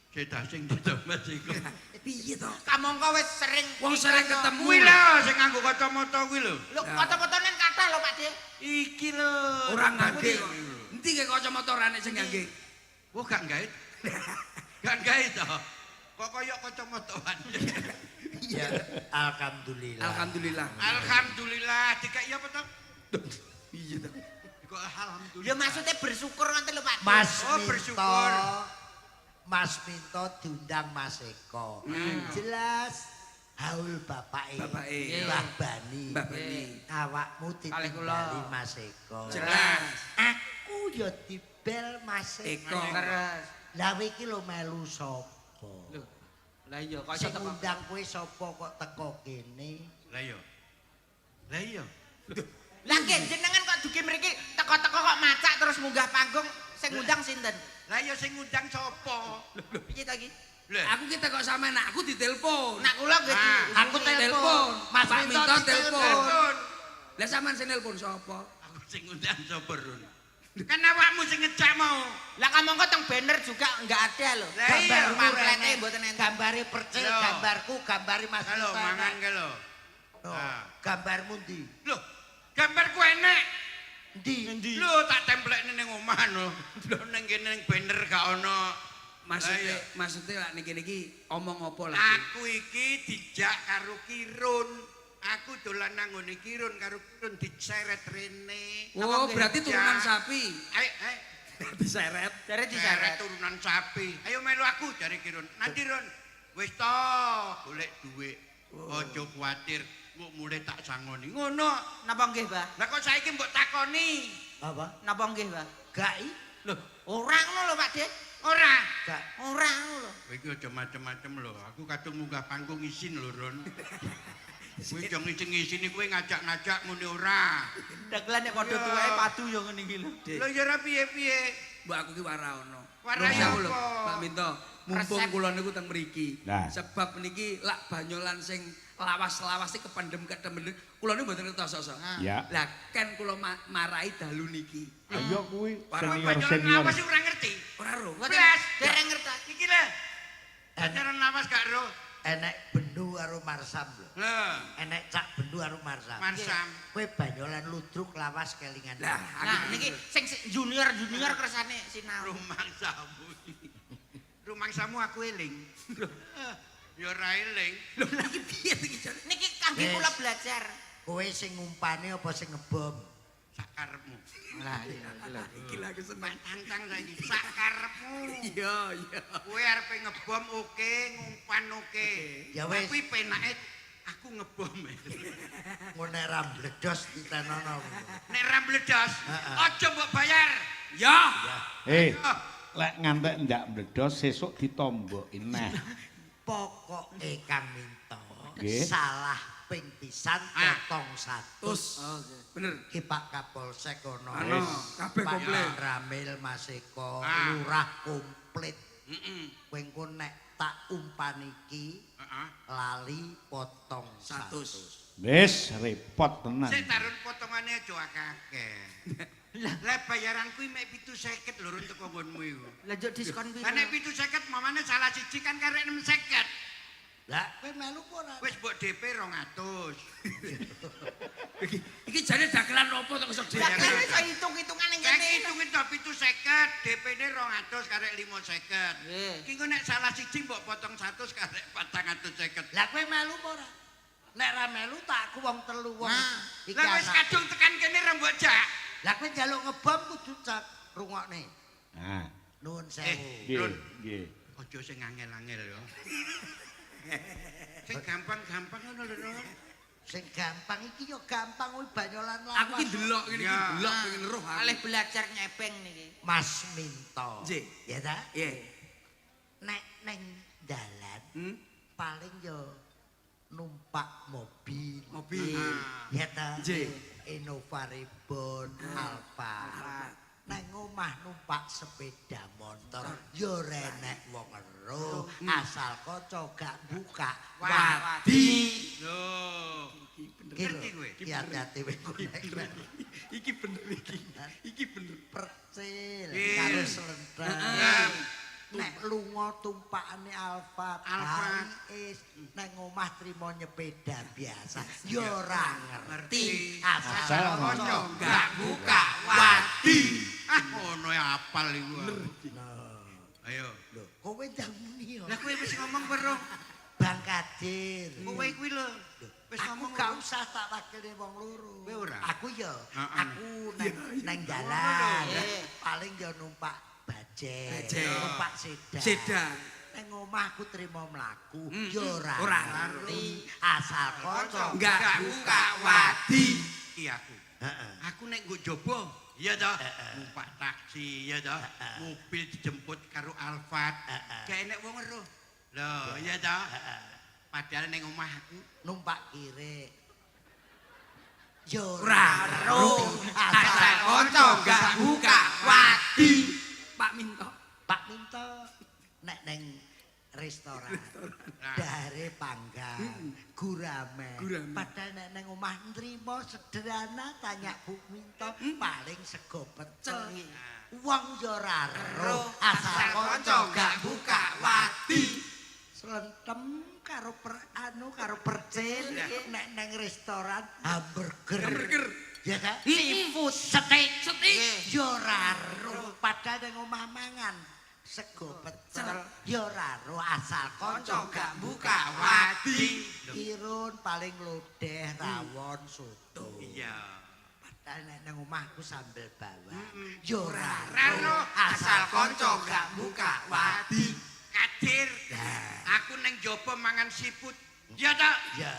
Cetak sing ndi to Mas Eko? Piye to? Kamangka wis sering Wong sering ketemu. Kuwi lho sing nganggo kacamata kuwi lho. Lho kata-katane kathah lho Pak De. Iki lho. Ora ngangge kok. Endi ke kacamata rane sing ngangge? Oh gak gawe. Gak gawe to. Kok koyo kacamataan. Iya, alhamdulillah. Alhamdulillah. Alhamdulillah dikai apa to? Piye to? Kok alhamdulillah. Ya maksudnya bersyukur ngoten lho Pak De. Mas Oh, Minto. bersyukur. Mas Minto diundang Mas Eko. Jelas haul bapake. Bapake. Mbah Bani. Mbah Bani. Awakmu Kalih kula. ditinggali Mas Eko. Jelas. Aku ya dibel Mas Eko. Eko. Keres. Lah kowe iki lho melu sapa? Lho. Lah iya kok Sing iso teko. ngundang kowe sapa kok teko kene? Lah iya. Lah iya. Lah nggih jenengan kok dugi mriki teko-teko kok macak terus munggah panggung sing ngundang sinten? Lah iya sing ngundang sapa? Piye ta iki? Lah Aku kita kok sampean aku ditelepon. Nak kula nggih Aku telepon. Mas Pak Minto Minto telepon. telepon. Lah sampean sing nelpon sapa? Aku sing ngundang sapa Run? Kan awakmu sing ngejak mau. Lah kamangka teng banner juga enggak ada loh. Lah iya, Gambarmu pamflete rene. mboten enten. Gambare percil, Lho. gambarku, gambare Mas Halo Minto. mangan ke lho. Lho, Ah. gambarmu ndi? Lho, gambarku enek. Ndi? Lho tak templekne ning omah lho. Lho ning kene ning banner gak ono. Maksudnya lak niki omong apa lagi? Aku iki dijak karo Kirun. Aku dolan nang ngene Kirun karo Kirun diseret rene. Oh, berarti turunan sapi. Ayo, Diseret. Jare diseret diseret. turunan sapi. Ayo melu aku jare Kirun. Nanti Ron. Wis to, golek dhuwit. Aja kuwatir, mbok mulai tak sangoni. Ngono. Napa nggih, Mbah? Lah kok saiki mbok takoni? Apa? Napa nggih, Mbah? Gak i? Loh, ora ngono lho, Pak De. Ora. Gak. Ora ngono lho. Kowe iki aja macem-macem lho. Aku kadung munggah panggung isin lho, Ron. Kowe aja ngisi-ngisini kowe ngajak-ngajak ngene ora. Dagelan nek padha Iya. tuwae padu ya ngene iki lho. Lho ya ora piye-piye. Mbak aku ki wara ono. Wara Terus ya aku lho, apa? Pak Minto, mumpung Resep. kula niku teng mriki. Nah. Sebab niki lak banyolan sing lawas-lawas iki kependem-kedem kula niku mboten ngertos sosok. Ya. Lah kan kula marai dalu niki. Ayo kuwi Para senior panjenengan senior. lawas sih ora ngerti. Ora ro. Mboten Blas. dereng ngerti. Iki lho. Panjenengan lawas gak ro. Enek bendu karo marsam lho. Lah, Enek cak bendu karo marsam. Marsam. Kowe banyolan ludruk lawas kelingan. Lah, Nah, niki sing junior kersane sinau. Rumangsamu. Rumangsamu aku eling. Ya ora eling. Lho lagi piye iki jane? Niki kangge Yes. kula belajar. Kowe sing ngumpane apa sing ngebom? Sakarepmu. Lah, Iki lagi seneng. Tantang saiki sakarepmu. Iya, iya. Kowe arepe ngebom oke, ngumpan oke. Ya wis. Tapi penake aku ngebom. Ngene ra bledos ditenono. Nek ra mledos, Heeh. aja mbok bayar. Ya. Lek ngantek ndak mledos sesuk ditomboki neh. Pokoke Kang Minto. Nggih. Salah ping pisan Ah. potong 100. Bener. Ki Pak Kapolsek ono. Ano, kabeh Pak komplit. Ramil Mas Eko, Ah. lurah komplit. Heeh. Kowe engko nek tak umpan iki Heeh. lali potong 100. 100. Wis repot tenan. Sik tarun potongane aja akeh. Lah bayaran kuwi mek 750 lho run teko nggonmu iku. Lah juk diskon piro? Lah nek 750 mamane salah siji kan karek 650. Lah kowe melu apa ora? Wis mbok DP 200. Iki jane dagelan opo to kesok Lah dhewe? kan iso hitung-hitungan ning Kayak kene. hitungin to 750, DP-ne 200 karek 550. Nggih. Ki engko nek salah siji mbok potong 100 karek 450. Lah kowe melu apa ora? Nek ra melu tak aku wong telu wong. Nah, Iki Lah wis anak. kadung tekan kene ra mbok jak. Lah kowe njaluk ngebom kudu cak rungokne. Nah, Nuwun sewu. nggih, Run. nggih. Aja sing angel-angel ya. Sing gampang-gampang ngono lho, Run. Sing gampang iki yo gampang kuwi banyolan lawas. Aku ki delok ngene iki, Ya. delok pengen roh aku. Kalih belajar nyepeng niki. Mas Minto. Nggih. Ya ta? Iya. Nek neng dalan Hmm? paling yo numpak mobil. Mobil. Ah. Ya ta? Nggih. Innova Reborn, Alfa. Neng omah omah numpak sepeda motor yo renek wong ero asal kaca gak buka wadi. Loh. Iki Ngerti kowe? lho hati-hati kowe. Iki bener iki. Iki bener. Percil Iya. karo slenteng. Heeh. Nek lunga tumpakane Alfa is nang omah trimo nyepeda biasa yo ora ngerti asal Asal kanca Gak buka wadi. Ah, ngono ya apal iku. Ayo. lho kowe ndang muni yo Lah kowe wis ngomong weruh. Bang Kadir Kowe kuwi lho. Wis aku ngomong gak usah tak wakile wong loro Kowe ora? aku yo Heeh. aku nang dalan paling yo numpak Bajaj. numpak sedan Sedan. nang omahku trimo mlaku Mm, yo ora ora ngerti asal kanca Enggak buka wadi. Iki aku. heeh Aku nek nggo jaba, iya toh. Numpak taksi, iya toh. Mobil dijemput karo Alphard. Gak enek wong eruh. Lho, iya toh. Padahal ning omah aku numpak kiri yo Ora ro. Asal kanca gak buka wadi. Pak Minto. Pak Minto nek neng restoran dare panggang gurame padahal nek neng omah nrimo sederhana tanya Bu Minto paling sego pecel wong yo ora ero asal kanca gak buka wadi slentem karo karo percil nek neng restoran hamburger ya kan seafood steak yo ora ero padahal neng omah mangan sego pecel yo ora ero asal kanca gak buka wadi irun paling lodeh rawon soto iya. padahal nek nang omahku sambel bawang yo ora Ero ero asal kanca gak buka wadi Kadir. Aku ning jaba mangan siput. Iya toh? ya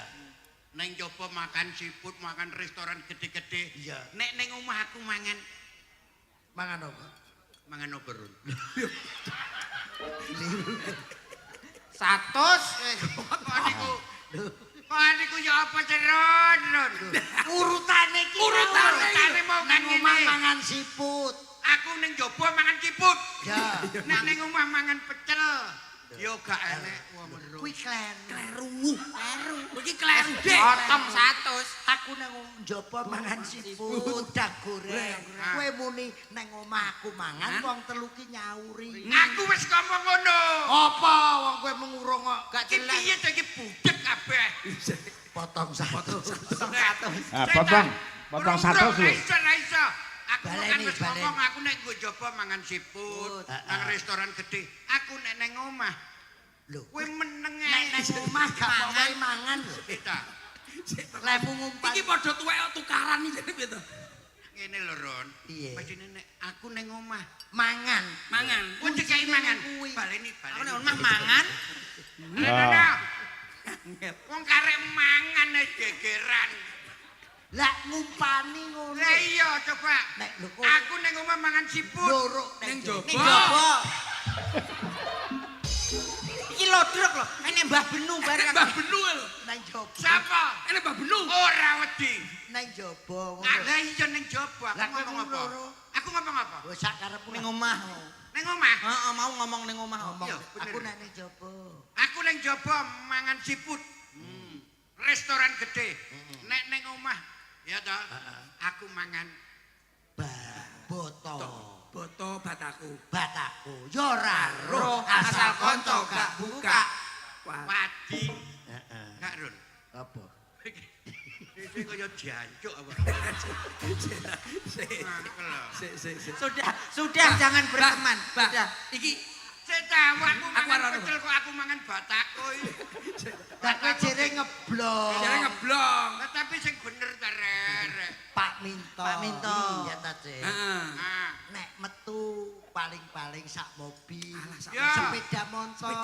Ning jaba makan siput, makan restoran gede-gede. Iya. Nek ning omah aku mangan mangan apa oberon. 100 Kok niku ya apa ceron, Ron? urutane iki Urutane mau nang kan omah ngene. mangan siput Aku ning jaba mangan siput. ya Nek ning omah mangan pecel. Yo gak enek wong ero. kuwi kleru Iki kleru Dik. potong 100 aku nang njaba mangan siput dak goreng kowe muni nang omahku mangan wong telu ki nyauri Aku wis ngomong ngono. apa wong kowe mengurung kok gak Iki jelas piye to iki budek kabeh. potong satu Potong 100 lho. Iso. Aku kan Baleni, wis baleni. ngomong aku nek nggo jaba mangan siput, nang restoran gede. Aku nek nang omah, lho kowe meneng nek nang omah gak mau kowe mangan lho Kita. lemu ngumpat Iki padha tuwek tukaran iki jane piye to? Ngene lho, Ron. Piye? Bajine nek aku nang omah, mangan Mangan. kowe dikai mangan. kuwi. Baleni. aku nek omah mangan Wong karek mangan ae gegeran. lah ngumpani ngono Lah iya coba. nek lho kowe Aku nang omah mangan siput. loro Ning njaba. ning jaba iki lodrok lho ene Mbah Benu bareng Mbah Benu lho. nang jaba Sapa? Ini Mbah Benu. Ora wedi. nang jaba ngono Lah iya ning jaba. Lah, Aku ngomong kowe apa? loro. Aku ngomong apa? wis sak karepmu ning omah Ning omah. heeh mau ngomong ning omah ngomong Iya, bener. aku nek nang jaba Aku ning jaba mangan siput. Restoran gede. Nek ning omah, ya toh. Aku mangan boto Boto bataku. bataku yo ora roh asal kanca gak buka wadi. heeh Gak Run. apa Iki kaya jancuk apa. Mangkel. sudah jangan berteman Mbah, sudah iki Setahu aku Aku mangan ora pecel kok aku mangan batako iki. tak kowe jere ngeblok jare ngeblong. Lah, tapi sing bener ta Rek. Pak Minto Pak Minto. iya ta Cek Heeh. Ah, nek metu paling-paling sak mobil Ya. sepeda motor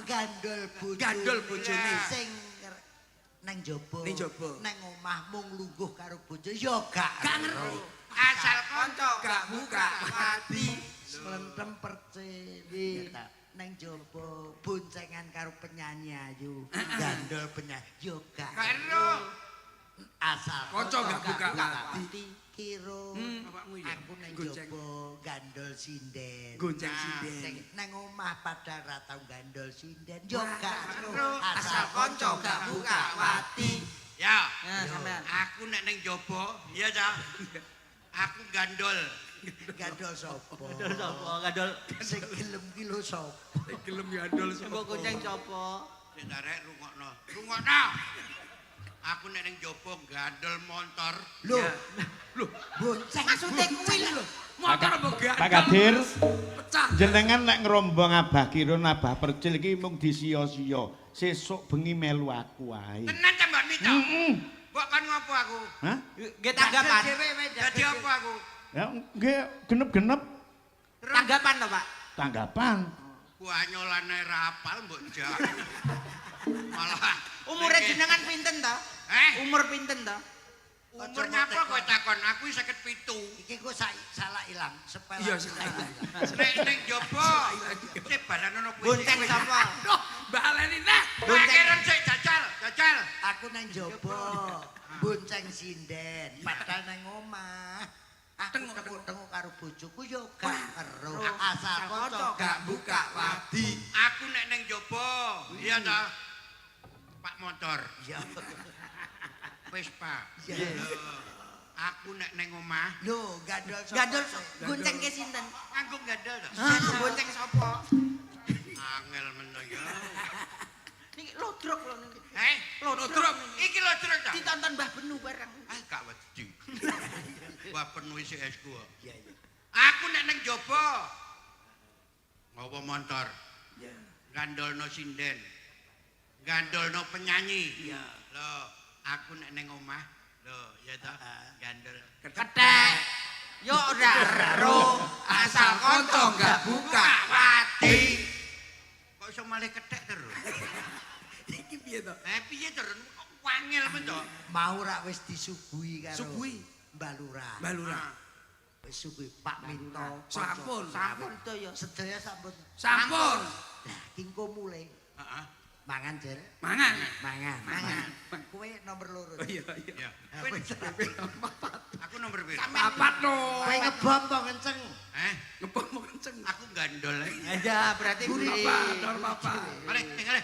gandol bojone Gandol bojone. sing nang jaba Ning jaba. nang omah mung lungguh karo bojo ya gak ngerti asal kanca Gak buka wadi. slentem percili nang jaba boncengan karo penyanyi ayu gandol penyanyi ya gak Karo asal Kanca gak buka wati. kira Awakmu ya. aku nang Gonceng. jaba gandol sinden. Gonceng Nah, sinden. sing nang omah padha ra tau gandol sinden. Yo Wah, gak seru. asal kanca gak buka wati. Ya. Ya, sampean. Aku nek ning jaba, iya ta. Aku gandol. Gandol sapa? Gadol sapa? Gadol. Sing gelem ki lho sapa? Gelem gandol Mbok kucing sapa? Sing arek rungokno. Rungokno. Aku nek ning jaba gandol motor. Lho, Lho, bonceng Maksude kuwi lho. motor mbok gandol. Pak Kadir, Pecah. jenengan nek ngrombong Abah Kirun Abah Percil iki mung disia-sia. Sesuk bengi melu aku wae. Tenan ta Mbak Mita? Heeh. Mbok kan ngopo aku? Hah? Nggih tanggapan. Dadi apa aku? Ya nggih genep-genep Tanggapan to, Pak? tanggapan. Banyolane ra apal mbok jak. Malah Umure jenengan pinten to? Umur pinten to? umur nyapa kowe takon? Aku 57. iki kok salah ilang, sepele. Iya, salah ilang. Nek ning jaba, sik balan ono kuwi. Bonceng sapa? Loh, baleni neh. Bonceng sik jajal. Aku nang jaba, bonceng sinden, padahal nang omah. Aku tengok karo bojoku yo gak ero. Asal kanca gak buka wadi. Aku nek ning jaba, iya ta? Pak motor. Ya. Vespa. Ya. Aku nek ning omah Lho, gandol sapa? Gadol gonceng ke sinten? nganggo gandel to. Gonceng sapa? Angel meno ya. Niki lodrok lho niki. Lodrok. Iki lodrok ta? Ditonton Mbah Benu bareng. Ah, gak wedi. Wah penuh isi esku. Iya, iya. Aku nek ning jaba. Nggawa motor. Gandolno sinden. Gandolno penyanyi. Iya. Lho, aku nek ning omah, lho, ya ta, gandol. Kethek. Yo ora ero asal kanca gak buka wati. Kok iso malih kethek terus? Iki piye to? Piye terus? Kok wangil men to? Mau rak wis disuguhi karo Suguhi. Mbah Lurah. Mbah Lurah. Wis suguhi Pak Minto. Sampun. Sampun to yo. Sedaya sampun. Sampun. Lah, kingko mulai Heeh. mangan jer. Mangan. Mangan. Kowe nomor loro. Oh iya iya. Ya. Aku nomor piro? Papat no. Kowe ngebom kok kenceng. Ngepom mau kenceng. Aku gandol ae. Ya berarti Guri kuwi. papa, dor papa. Mari, mari.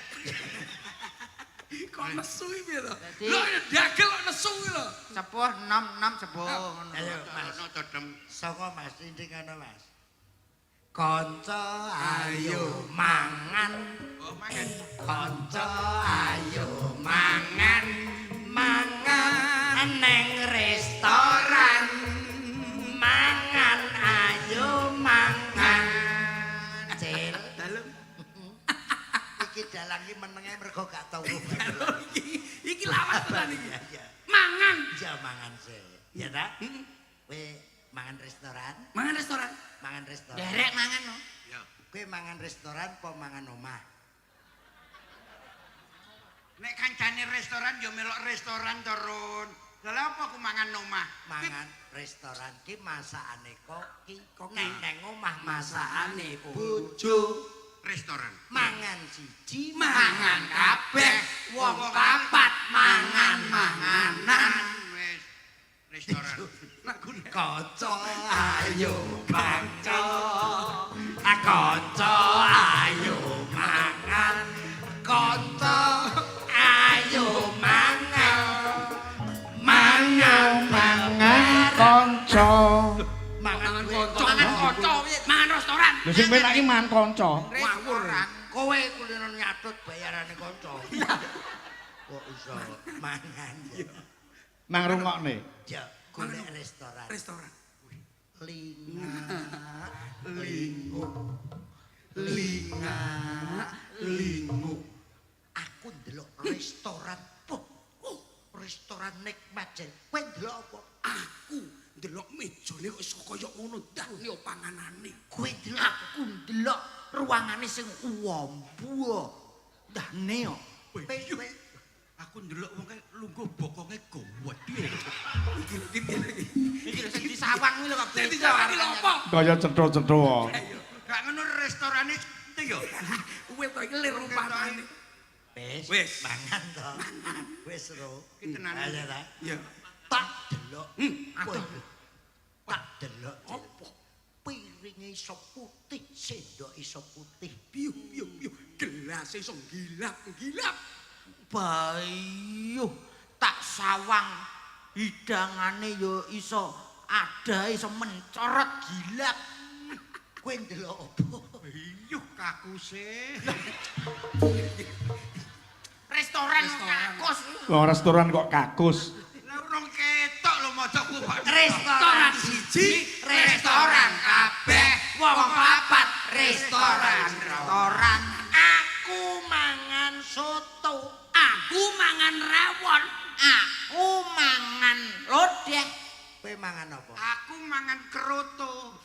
Kok nesu iki piye to? Dadi- Lho ya dagel kok nesu iki lho. Sepuh 6 sepuh ngono. Ayo, Mas. Ono totem. Saka Mas Inding ngono, Mas. Kanca ayo mangan. Oh, mangan. Kanca ayo mangan. Mangan neng restoran. Mangan ayo mangan. Cil. Dalem. Iki dalang iki menenge mergo gak tau. Iki lawas tenan iki. Iya. Mangan. Ya mangan sih. Ya ta? Kowe mangan restoran? Mangan restoran. Mangan restoran. Derek mangan no. Ya. Kowe mangan restoran apa mangan omah? Nek kancane restoran yo melok restoran turun. Lah apa aku mangan omah? Mangan restoran ki masakane koki. Nek nang omah masakane bojo. Restoran. Mangan siji, Mangan kabeh. Wong papat mangan manganan. Wis restoran. Kanca ayo kanca. Kanca ayo mangan. Kanca ayo mangan. Mangan Kanca. mangan kanca. Mangan kanca piye? Mangan restoran. Lho sing penak iki mangan kanca. Restoran. Kowe kulino nyatut bayarane kanca. Kok iso mangan ya. Nang rungokne. Ya, golek restoran. Restoran. Linga, linguk. Linga, linguk. Aku ndelok restoran. Restoran nikmat jen. Kowe ndelok apa? Aku ndelok mejane kok iso kaya ngono dane panganane. Kowe ndelok aku ndelok ruangane sing uwambuh. Dane yo. Kowe Aku ndelok wong kae lungguh bokonge gowedhe. Iki lho sing disawang kuwi lho kabeh. Dadi jawane lho apa? Kaya cetha-cetha. Gak ngono restorane itu yo. Kuwe to iki lir rupane. Wis. Mangan to. Wis ro. Iki tenanan. Ayo ta. Iya. Tak delok. Aduh. Tak delok. Apa? Piringe iso putih, sendok iso putih. Piu. Gelas iso gilap. Bayu tak sawang hidangane yo iso ada iso mencorot gilap. Kowe ndelok apa? Iyuh kakuse. Restoran kakus. Wong restoran kok kakus. Lah urung ketok lho mojoku kok. Restoran siji, restoran kabeh, wong papat restoran. Aku mangan soto. Aku mangan rawon. Aku mangan lodeh. Kowe mangan apa? Aku mangan keroto.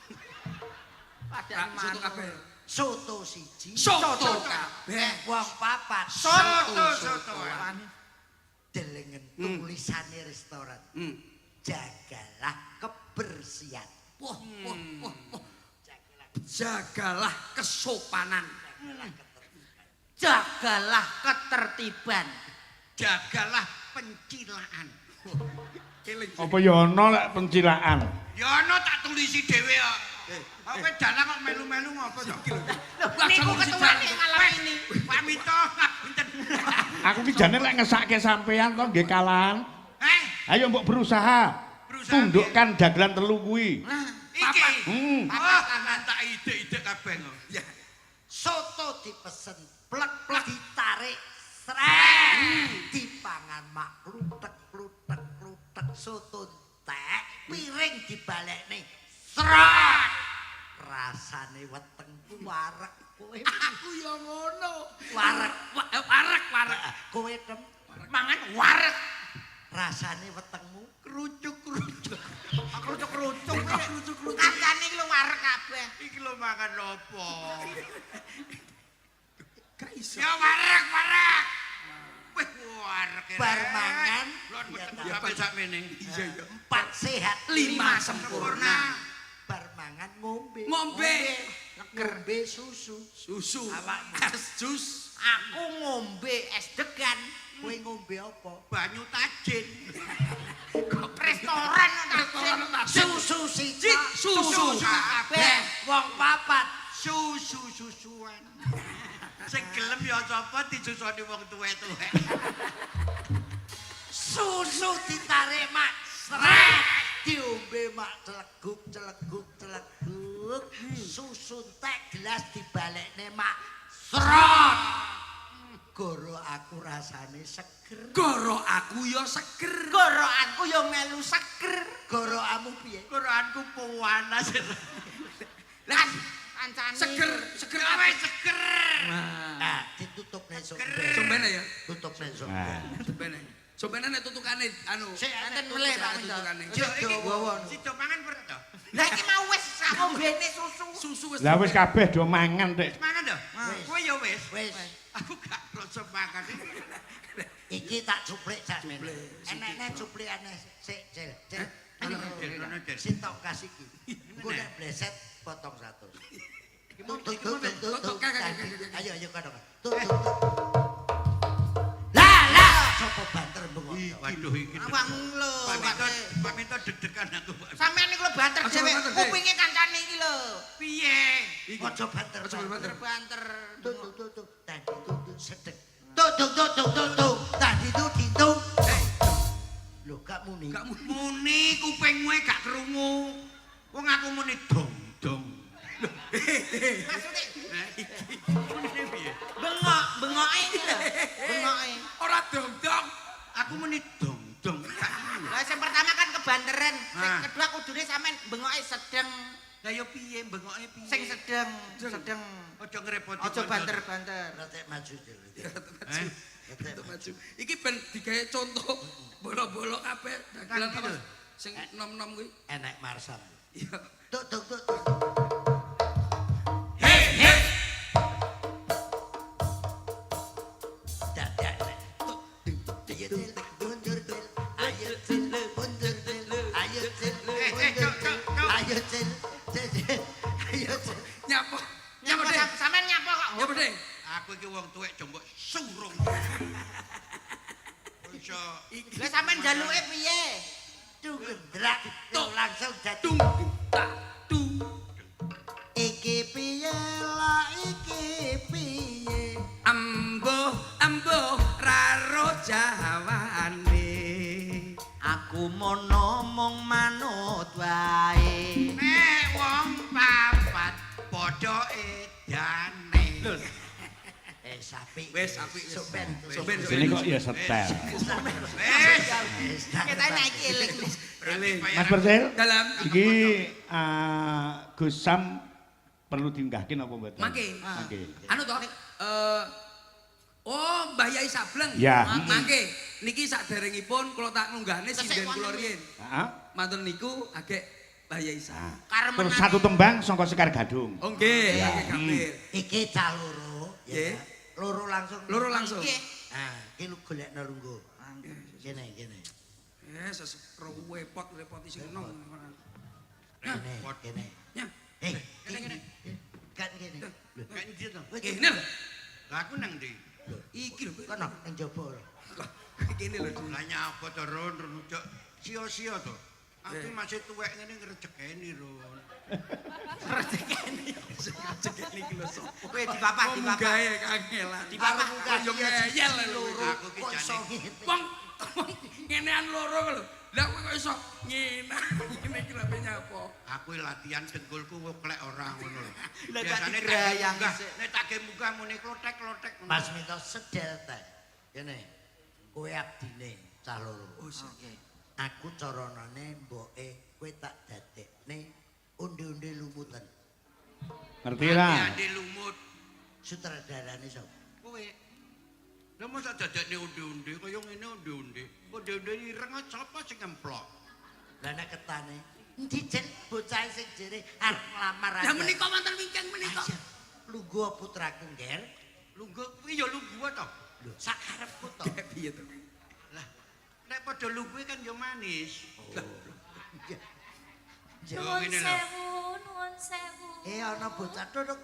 Padahal Soto kabeh. Soto siji. Soto kabeh. Wong papat. Soto-sotoan. Delengen tulisane restoran. Jagalah kebersihan. Wah. Jagalah kesopanan. jagalah ketertiban. Jagalah pencilaan. Apa ya ana lek pencilaan? Ya ana tak tulisi dhewe kok. Apa dalang kok melu-melu ngopo to? Niku ketuane ngalami. Pak Mito, pinten. Aku ki jane lek ngesake sampean to nggih kalahan. Ayo mbok berusaha. Tundukkan dagelan telu kuwi. Iki. Papat. Tak ide-ide kabeh kok. Ya. Soto dipesen plek-plek ditarik srek dipangan mak klutek soto entek piring dibalekne srek rasane wetengku warek kowe Aku ya ngono. warek Warek. kowe tem Mangan warek. rasane wetengmu kerucuk-kerucuk Kerucuk-kerucuk. Kancane iki lho warek kabeh. Iki lho makan opo? Gak iso. Ya warek. Wih, warek. bar mangan Lon mboten sampe sakmene. Iya. 4 sehat 5 sempurna. bar mangan ngombe Ngombe susu Susu. Awakmu. Es jus. Aku ngombe es degan. kowe ngombe apa Banyu tajin. Restoran susu siji Susu kabeh wong papat Susu-susuan. Sing gelem ya sapa disusoni wong tuwek-tuwek. susu ditarik mak srek diombe mak celeguk susu entek gelas dibalekne mak srot goro aku rasane seger Goro aku ya seger. Gorokanku yo melu seger. goro amu piye Quranku panas. Lah kancane Seger Gawe seger. nah ditutupne sombe Sombene ya. tutupne sombe Nah. Sombene. Sombene nek tutukane anu. sik enten meleh Pak Minto. tutukane. Yo iki wawon. sido mangan perut to. Lah iki mau wis sak ngombene susu. Susu wis. Lah wis kabeh do mangan tek. Mangan to? Wis. Kowe ya wis. wis Aku gak rasa makan. iki tak cuplik sakmene enek cuplikane sik cil Sintok kasih ki. Engko nek bleset potong 100. Tutuk. Ayo kono. Tutuk. Lah, sapa banter bengok. Waduh iki. Awakmu lho. Pak Minto deg-degan aku. Sampeyan iki lho banter Aja dhewe. banter, Dek. Kupinge kancane iki lho. Piye? Aja banter. Banter. Tutuk. Tadi tutuk sedek. Tutuk. Tadi tutuk. Lho gak muni. Muni kupingmu gak krungu. Wong aku muni dong. Maksude Muni piye? bengoke iki lho. Bengoke. Ora dong-dong. Aku muni dong. Lah sing pertama kan kebanteran, sing Nah. kedua kudune sampean bengoke sedeng. Lah yo piye bengoke piye? Sing sedeng. Aja ngrepoti. Aja banter-banter. Rete maju dulu. Untuk maju. Iki ben digawe contoh bolo-bolo kabeh dagelan Kan apa? gitu. Sing nom-nom kuwi. Enek marsam. Iya. Tutuk. Dadak nek. Ayo cil, mundur cil. Ayo cil, mundur cil. Ayo cil, mundur cil. Ayo cil. Ayo cil. Nyapa. Nyapa Dek. sampean nyapa kok. Nyapa, Dek. Aku iki wong tuwek jombok surung. iso. Lah sampean jaluke piye? Gendrak langsung dadi Tung tak tung. iki piye lah iki piye Ambo raro jawane. Aku mono mong manut wae. Nek wong papat padha edane. sapi Wes apik soben Sini kok ya setel. Wes. Kita naik eling. eling. Mas Persil, Dalam iki Gus Sam perlu diunggahkin apa mboten? Mangke. Mangke. Anu toh oh Mbah Yai Sableng. Ya. Mangke niki saderengipun kula tak nunggahne sinden kula riyin. Heeh. Matur niku agek Mbah Yai Sa. Terus satu tembang saka Sekar Gadung. Oh nggih, Ya. nggih Kapir. iki cah loro Nggih. loro langsung Loro langsung. Nggih. iki lu golekno lungguh kene Yes, repot isi nong. kene Ya. kene kan kene Kan ndi to? Kene lho. Lah aku nang ndi? Iki lho. kono ning jaba Kene lho. Lah nyapa to Ron cok sia-sia to. Aku masih tuwek ngene ngrejekeni Ron. Rezekeni. Cekek niki lho sok. Kowe dipapah Gawe kangelan. Dipapah Yo ngeyel lho. Aku ki jane Wong ngenean loro lho. Lah kowe kok iso ngene. Ngene iki lho nyapa. aku latihan dengkulku klek ora ngono lho. Lah tak Biasane digrayang munggah, sik. nek tak ge munggah muni klotek-klotek ngono. Mas Minto sedel teh kene kowe abdine cah loro Oke. aku caranane mboke kowe tak dadekne unde-unde lumutan Ngerti ra? Andi lumut sutradarane sapa kowe. Lah mosok dadekne unde-unde kaya ngene unde-unde. Unde-unde ireng sapa sing ngemplok? lah nek ketane endi jen bocah sing jere arep nglamar Lah menika wonten wingking menika. lungguh putraku ngger Lungguh kuwi ya lungguh to. lho sakarepku to Piye to? Lah nek padha lungguh kan ya manis. Nuwun ngene lho. sewu, nuwun sewu. ana bocah duduk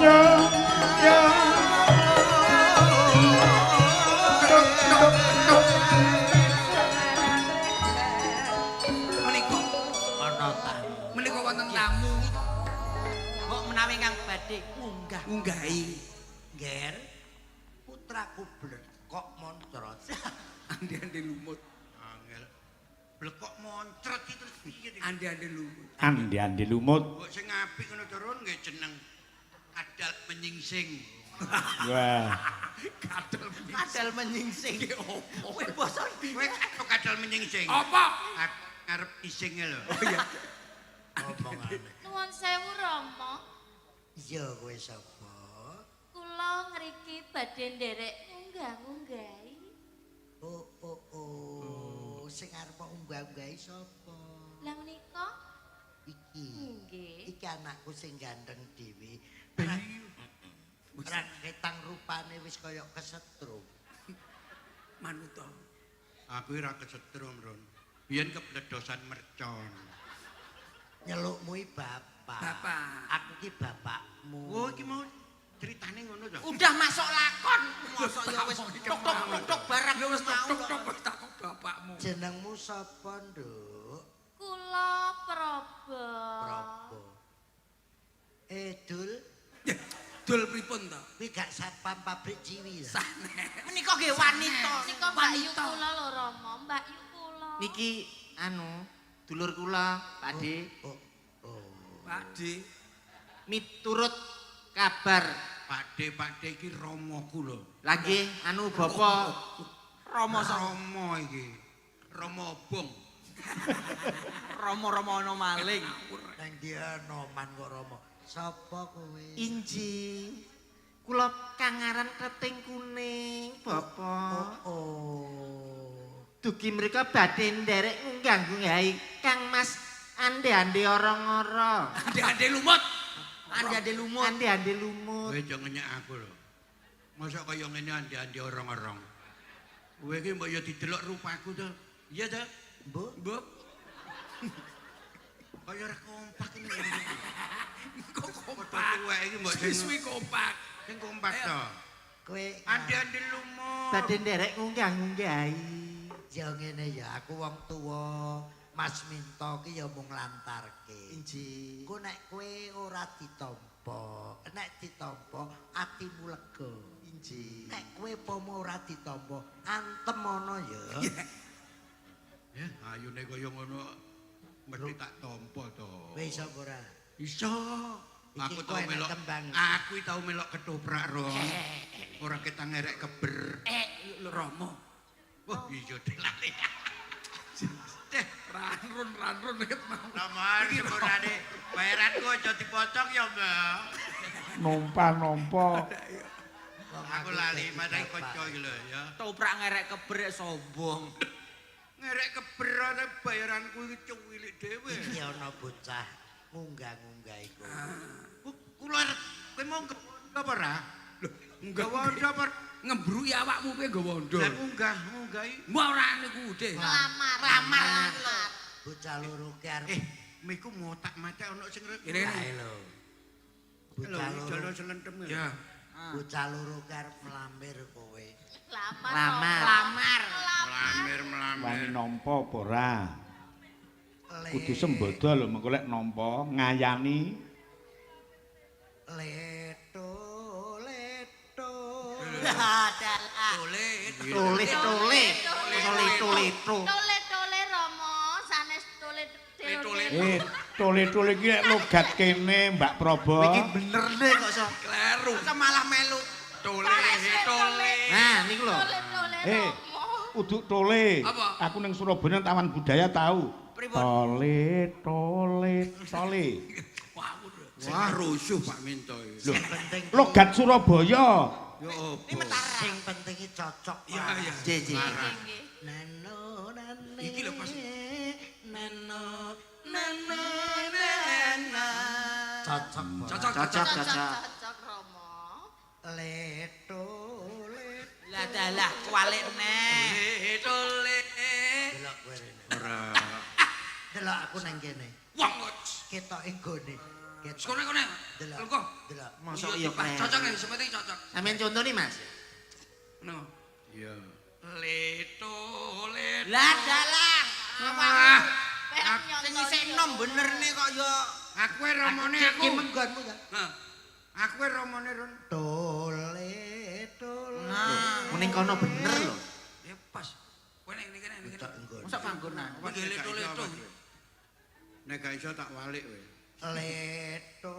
Ya, ya. Menika ana tamu menika wonten tamu Kok menawi kang badhe munggah. ngunggahi. ngger putraku blekok moncrot Andi-andi lumut. Angel. Blekok moncret iki terus piye iki? Andi-andi lumut. Andi-andi lumut. Kok sing apik ngono to Ron nggih jeneng Kadal Menyingsing. Wah. Kadal menyingsing. Kowe basa ndi? Kowe kok Kadal Menyingsing? Apa? Ngarep isinge lho. Oh iya. omongane Nuwun sewu Rama. iya kowe sapa Kula ngriki badhe nderek ngunggah-ngunggahi. oh sing arep unggah-unggahi sapa Lah menika iki nggih. iki anakku sing gandeng dhewe ora ketang rupane wis kaya kesetrum Manuta. Aku ora kesetrum Ron. Biyen kebledosan mercon. nyelukmu bapak Bapak. aku ki bapakmu Oh iki mau ceritane ngono to. Udah masuk lakon. Mosok ya wis tok-tok barang Lu wis mau tok kok. tok tak bapakmu. jenengmu sapa nduk Kula Praba. Prabu Dul Dul pripun to? kuwi gak satpam pabrik ciwi ya Menika nggih wanita. Menika Mbak Yu kula lho Rama, Mbak Yu kula. Niki dulur kula, Pakde, oh Pakde. miturut kabar. Pakde iki romoku lho. Lah nggih Bapak Rama Romo iki. Romo obong. Rama-rama ana maling. nang dia noman kok Rama sapa kowe Inji. Kula kangaran Keting Kuning, Bapak. oh Dugi mrika badhe nderek ngunggah-ngunggahi Kang Mas Ande-ande ora-ora. Andi-andi lumut. Ande-ande lumut. Ande-ande lumut. Kowe aja ngenyek aku lho. Mosok kaya ngene andi-andi orong-orong. Kowe iki mbok ya didelok rupaku to. Iya to? mbok Mbok Kaya ora kompak ini. Kok kompak. Tuwek iki mbok Suwi kompak. sing kompak to. Kowe Andi-andi lumut. Badhe nderek ngunggah-ngunggahi. ya ngene ya aku wong tuwa. Mas Minto ki ya mung lantarke. Inji. Ku nek kowe ora ditampa, nek ditampa atimu lega. Inji. Nek kowe pomo ora ditampa, antem ana ya. Ya, ayune kaya ngono mesti tak tampa to. Kowe iso apa ora? Iso. Aku Iki tau kowe nek melok. tembang. Aku tau melok ketoprak ro. Ora kita ngerek keber. Romo. Wah, iya delali. Ranrun ket mau. Nomor sebenarnya bayaranku aja dipotong ya, Mbak. Nompa-nompa. Aku lali madai kanca iki lho ya. Toprak ngerek kebrek sombong. Ngerek keber ana bayaranku iki cuwilik dhewe. Iki ana bocah ngunggah-ngunggah iku. Kula arep kowe mau apa ora? Lho, enggak wondo apa? Ngembruki awakmu kowe nggawa wondo. Lah ngunggahi. Mbok ora niku, Dik. Lamar. Bocah loro ki arep Miku ngotak macak ono sing Ini kae lho. Bocah loro. Jalo selentem Ya. Bocah loro ki arep mlampir kowe. Lamar. Wani nampa apa ora? Le- Kudu sembodo lho mengko lek nampa ngayani Leto. Tole. Tole Romo, sanes tole. tole-tole iki lek logat kene Mbak Probo. Iki bener deh kok iso. Kleru. Kok malah melu. Tole. Nah, niku lho. Tole Eh, Romo. uduk tole. Apa? Aku ning Surabaya Taman Budaya tahu. Pripun? Tole. Wah, rusuh Pak Minto iki. Sing penting Logat Surabaya. Yo opo? Ini Mataram. sing penting iki cocok. Iya, Pak. iya. Jeje. Nggih. Nano nane. Iki lho, Mas. Nano Nana. cocok. Pak. Cocok. Cocok Romo. Leto. Lah dalah kualik neh. Tole. Delok kowe rene. Ora. Delok aku nang kene. Wong kok. Ketok nggone. Ketok. Sekone. Delok. Lho kok. Delok. Mosok iya keren. Cocok nih, seperti cocok. Sampeyan contoni, Mas. No. Iya. Tole. Lah dalah. Ah. Sing isih enom bener nih kok yo. Aku romone aku. Iki menggonmu ta? Nah. Aku romone Ron. Tole. Nah, mending kono bener lho. Ya pas. Kowe nek kene. Ketok nggone. Mosok panggonan. Iki leto. Nek gak iso tak walik kowe. Leto.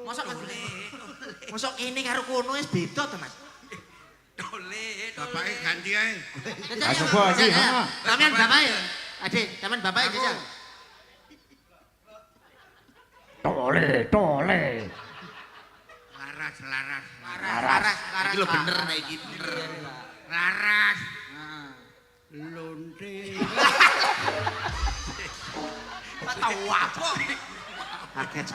Mosok Mosok kene karo kono wis beda to, Mas. Tole. Bapake ganti ae. Ah, coba iki, ha. Sampeyan bapak ya? Ade, sampeyan bapak ya, Jajal. Tole. Laras. Laras. Iki lho bener nek iki bener. Laras. Nah. Lonte. Pak tau apa? Kaget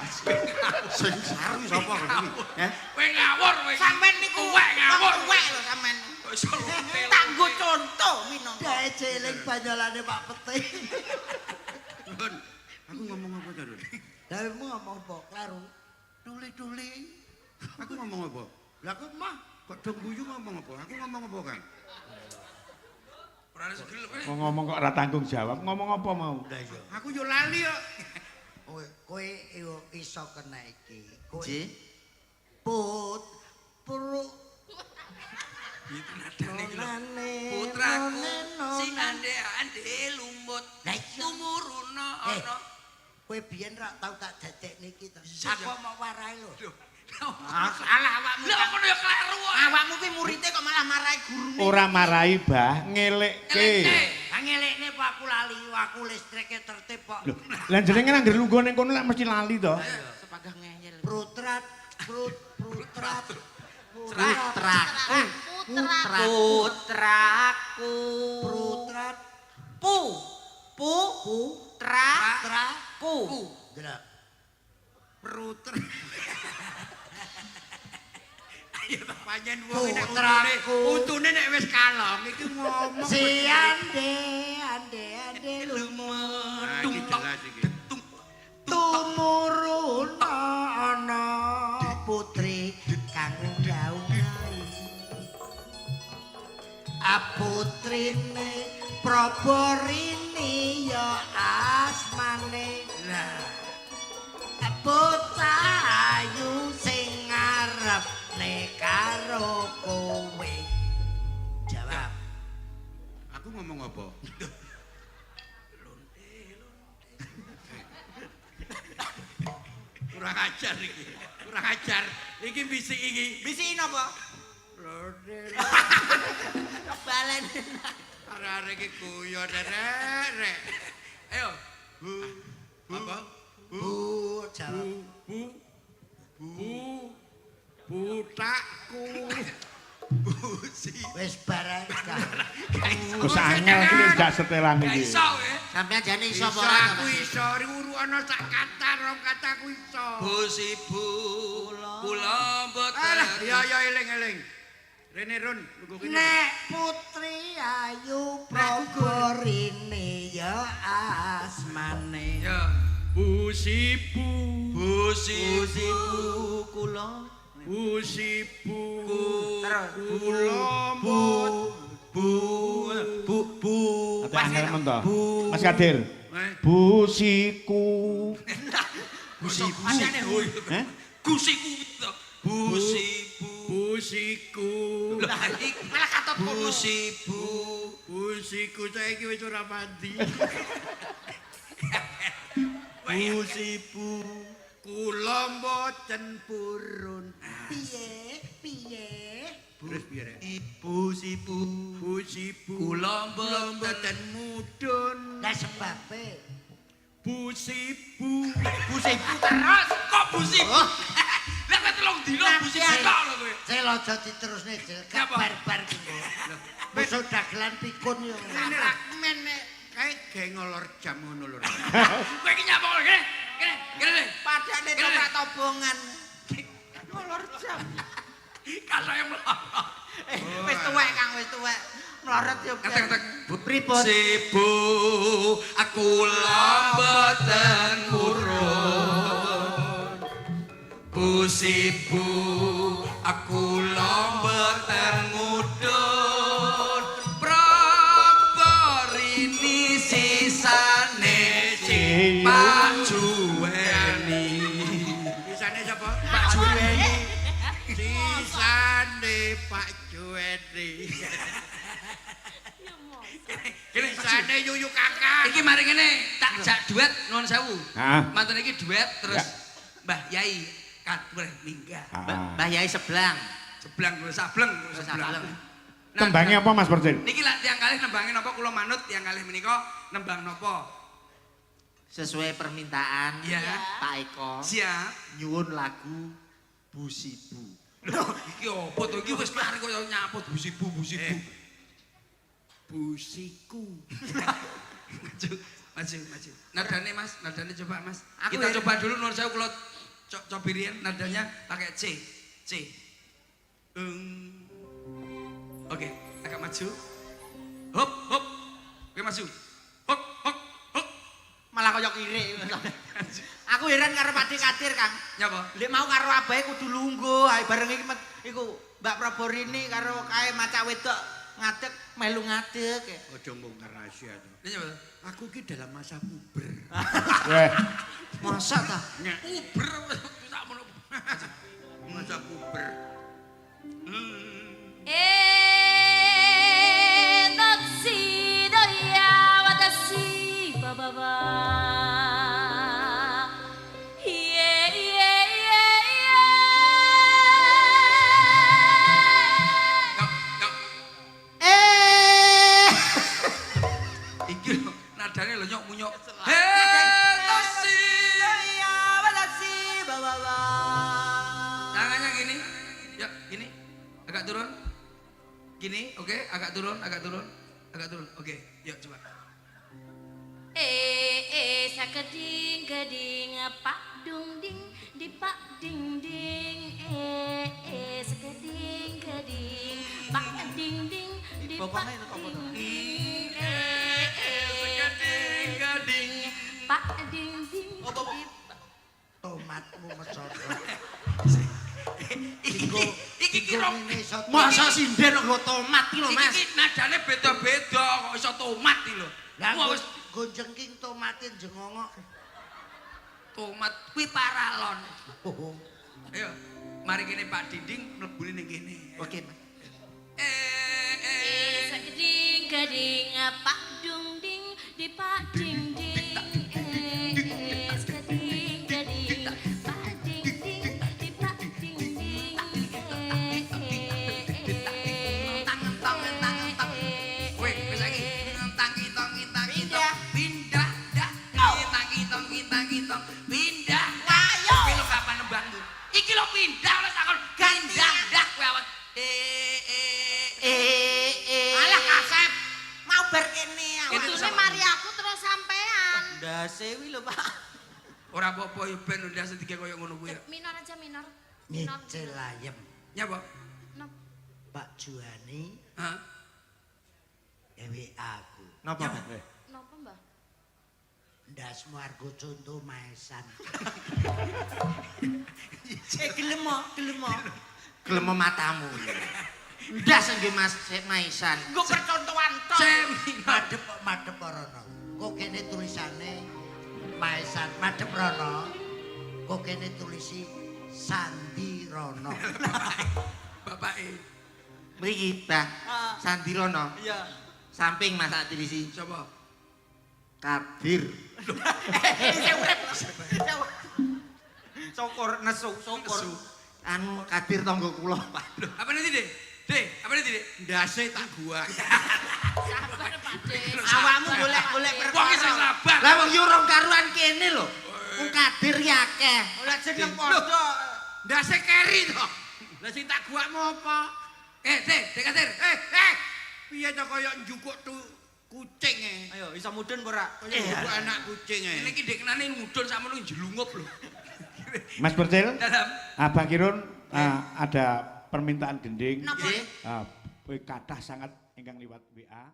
sing saru sapa kok iki? Heh. Kowe ngawur kowe. Sampeyan niku Tuwek ngawur. Tuwek lho sampeyan. Kok iso lonte. Tanggo contoh minangka. Dae celing banyolane Pak Peti. Ron, aku ngomong apa to, Ron? Dawemu ngomong apa? Kleru. Tole. Aku ngomong apa? Lah aku mah kok dong guyu ngomong apa? Aku ngomong apa kan? Ora segel kowe. Kok ngomong kok ora tanggung jawab, ngomong apa mau? Lah iya. Aku yo lali kok. Kowe iso kena iki. Kowe Ji. Putraku sing ande lumut. Lah iya. Tumuruna ana. Kowe biyen ra tau tak dadekne iki to. Iya, Aku mau warai lho. Salah awakmu. Lha kok yo kleru. Awakmu ki muridé kok malah marahi gurune. Ora marahi, Bah, ngelekke. Ngelekne Pak aku lali, aku listrike tertib kok. Lho, lah jenengan anggere lungguh ning kono lek mesti lali to. Sepagah ngeyel. Prutrat. Putrak. Putraku. Prutrat. Putraku. Delok. Ruter. Ayo tak panjen wong nek Putraku. untune nek wis kalong iki ngomong. Si ande lumut. tumuruna ana putri kang daungai putrine Prabarini ya asmane lah bocah ayu sing ngarepne karo kowe jawab Aku ngomong apa? Kurang ajar iki. Kurang ajar. Iki bisik iki. Bisiki napa? Balen. Arek-arek iki guyon rek. Ayo. Apa? jawab Butakku. wis barang Gus angel iki gak setelan Gak iki. iso ya. sampeyan jane iso Iso apa aku iso uru ana sak kata rong kataku iso. Bos ibu kula mboten. Alah, ya eling. Rene Run, lugu kene. nek putri ayu Prabarini ya asmane Ya. Busibu, Busibu kula. busibu, Terus. bu. Ate angel men to. Mas Kadir. Eh, Busiku. Busibu. Masane hoi. Heh? Gusiku to. Busibu. busiku, Lah iki malah katut kono. Busibu. busiku saiki wis ora mandi. Busibu. Kula mboten purun. piye Terus piye rek? Busibu. Busibu, Kula mboten mudhun. lah sebabe Busibu, Busibu terus. Kok busibu? Lah kok telung dino busibu tok lho kowe. Cel aja diterusne Cel Kenapa? barbar ki besok dagelan pikun yo Rene men nek kae ge ngolor jam ngono lho. Kowe iki nyapa kene? Kene. Padane Kene. ora tobongan. Ngolor jam. Kasae mlorot. Wis tuwek Kang, wis tuwek. Mlorot yo. Ngetek-ngetek. pripun Sibu aku lambatan murun. Busibu aku lambatan mudun. Prabarini sisane sing pajuweni. Bisane sapa? Pak Juweni. Sisane Pak Juweni. Kene Sisane Yuyu Kakak. iki mari ngene tak jak duet nuwun sewu. Hah? Mantun iki duet terus Mbah Yai kadure minggah. Ah. Mbah Yai Seblang. Jeblang kula sableng kula Sableng. sableng. Tembangnya apa Mas Percil? Niki lah tiang kalih nembangin napa kula manut tiang kalih menika nembang napa? Sesuai permintaan Iya. Pak Eko. Siap. Nyuwun lagu Busibu. Loh, iki apa to iki wis mari kaya nyaput busibu. Busiku. Maju. Nadane Mas, nadane coba Mas. Aku Kita ya- coba dulu nuwun sewu kula cobirin nadanya pakai C. Oke, agak maju. Hop. Oke maju. Hop. Malah kaya kiri. Aku heran karo Pak Kadir, Kang. Nyapa? Lek mau karo abahe kudu lungguh, ae bareng iki iku Mbak Prabarini karo kae maca wedok ngadeg melu ngadeg. Aja mbongkar rahasia to. Ini nyapa? Aku ki dalam masa puber. Weh, Masa ta? Uber sakmono. Masa puber. Iki lho, nadane lho nyok-munyok. Tangannya gini. Ya, gini. Agak turun. Gini, oke, agak turun. Oke, yuk coba. Sakeding keding pak dung ding di pak ding ding sakeding keding pak ding ding di pak ding ding Gading. pak ding ding di kira ngene iso. Masa sinden nggo tomat iki lho, Mas. iki nadane beda-beda kok iso tomat iki lho. Lah Wah, wis gonjengking tomatin jengongok. tomat kuwi paralon. Oh. Ayo, mari kene Pak Dinding mlebune ning kene. Oke, Mas. Sekeding keding pak dung ding di pak ding ding. Sekeding keding pak ding ding di pak ding ding. Kowe wis saiki tangi pindah dah. Tangi pindah. Ayo. Kowe lho kapan nembangmu? Iki lho pindah lho takon gandang dah kowe awet. Alah kasep. Mau bar kene awak. Kudune mari aku terus sampean. Ndase wi lho, Pak. Ora apa-apa ya ben ndas dike koyo ngono kuwi ya. Minor aja minor. Nyicil ayem. Nyapa? Nop. Pak Juani Hah? ewe aku. Napa? Napa, Mbah? Ndasmu argo contoh maesan. Gelem mo. Gelem matamu. Ndas nggih Mas Maisan. Nggo percontohan tok. Madhep rono. Kok kene tulisane maesan madhep rono. Kok kene tulisi Sandi Rono. Bapake Mriki, Pak. Sandirono. Iya. Samping Mas Adilisi. sapa? Kadir. Sing urip. Syukur nesu. Anu Kadir tangga kula, Pak. Lho, apa nanti, Dek? Dek, apa nanti, Dek? Ndase tak gua. Sabar, Pak De. Awakmu golek-golek Wong iso perkara. sabar. Lah wong yo urung karuan kene lho. Wong Kadir ya akeh. Lah jeneng padha. Ndase keri to. Lah sing tak gua mau apa? Dek Kadir. Piye to kaya njukuk tu kucing Ayo iso mudhun ora? Kaya njukuk anak kucing Ini iki Dek kenane ngudun sakmono jelungup lho. Mas Percil, Dalam. Abah Kirun ada permintaan gending. Napa? Kathah sangat ingkang liwat WA.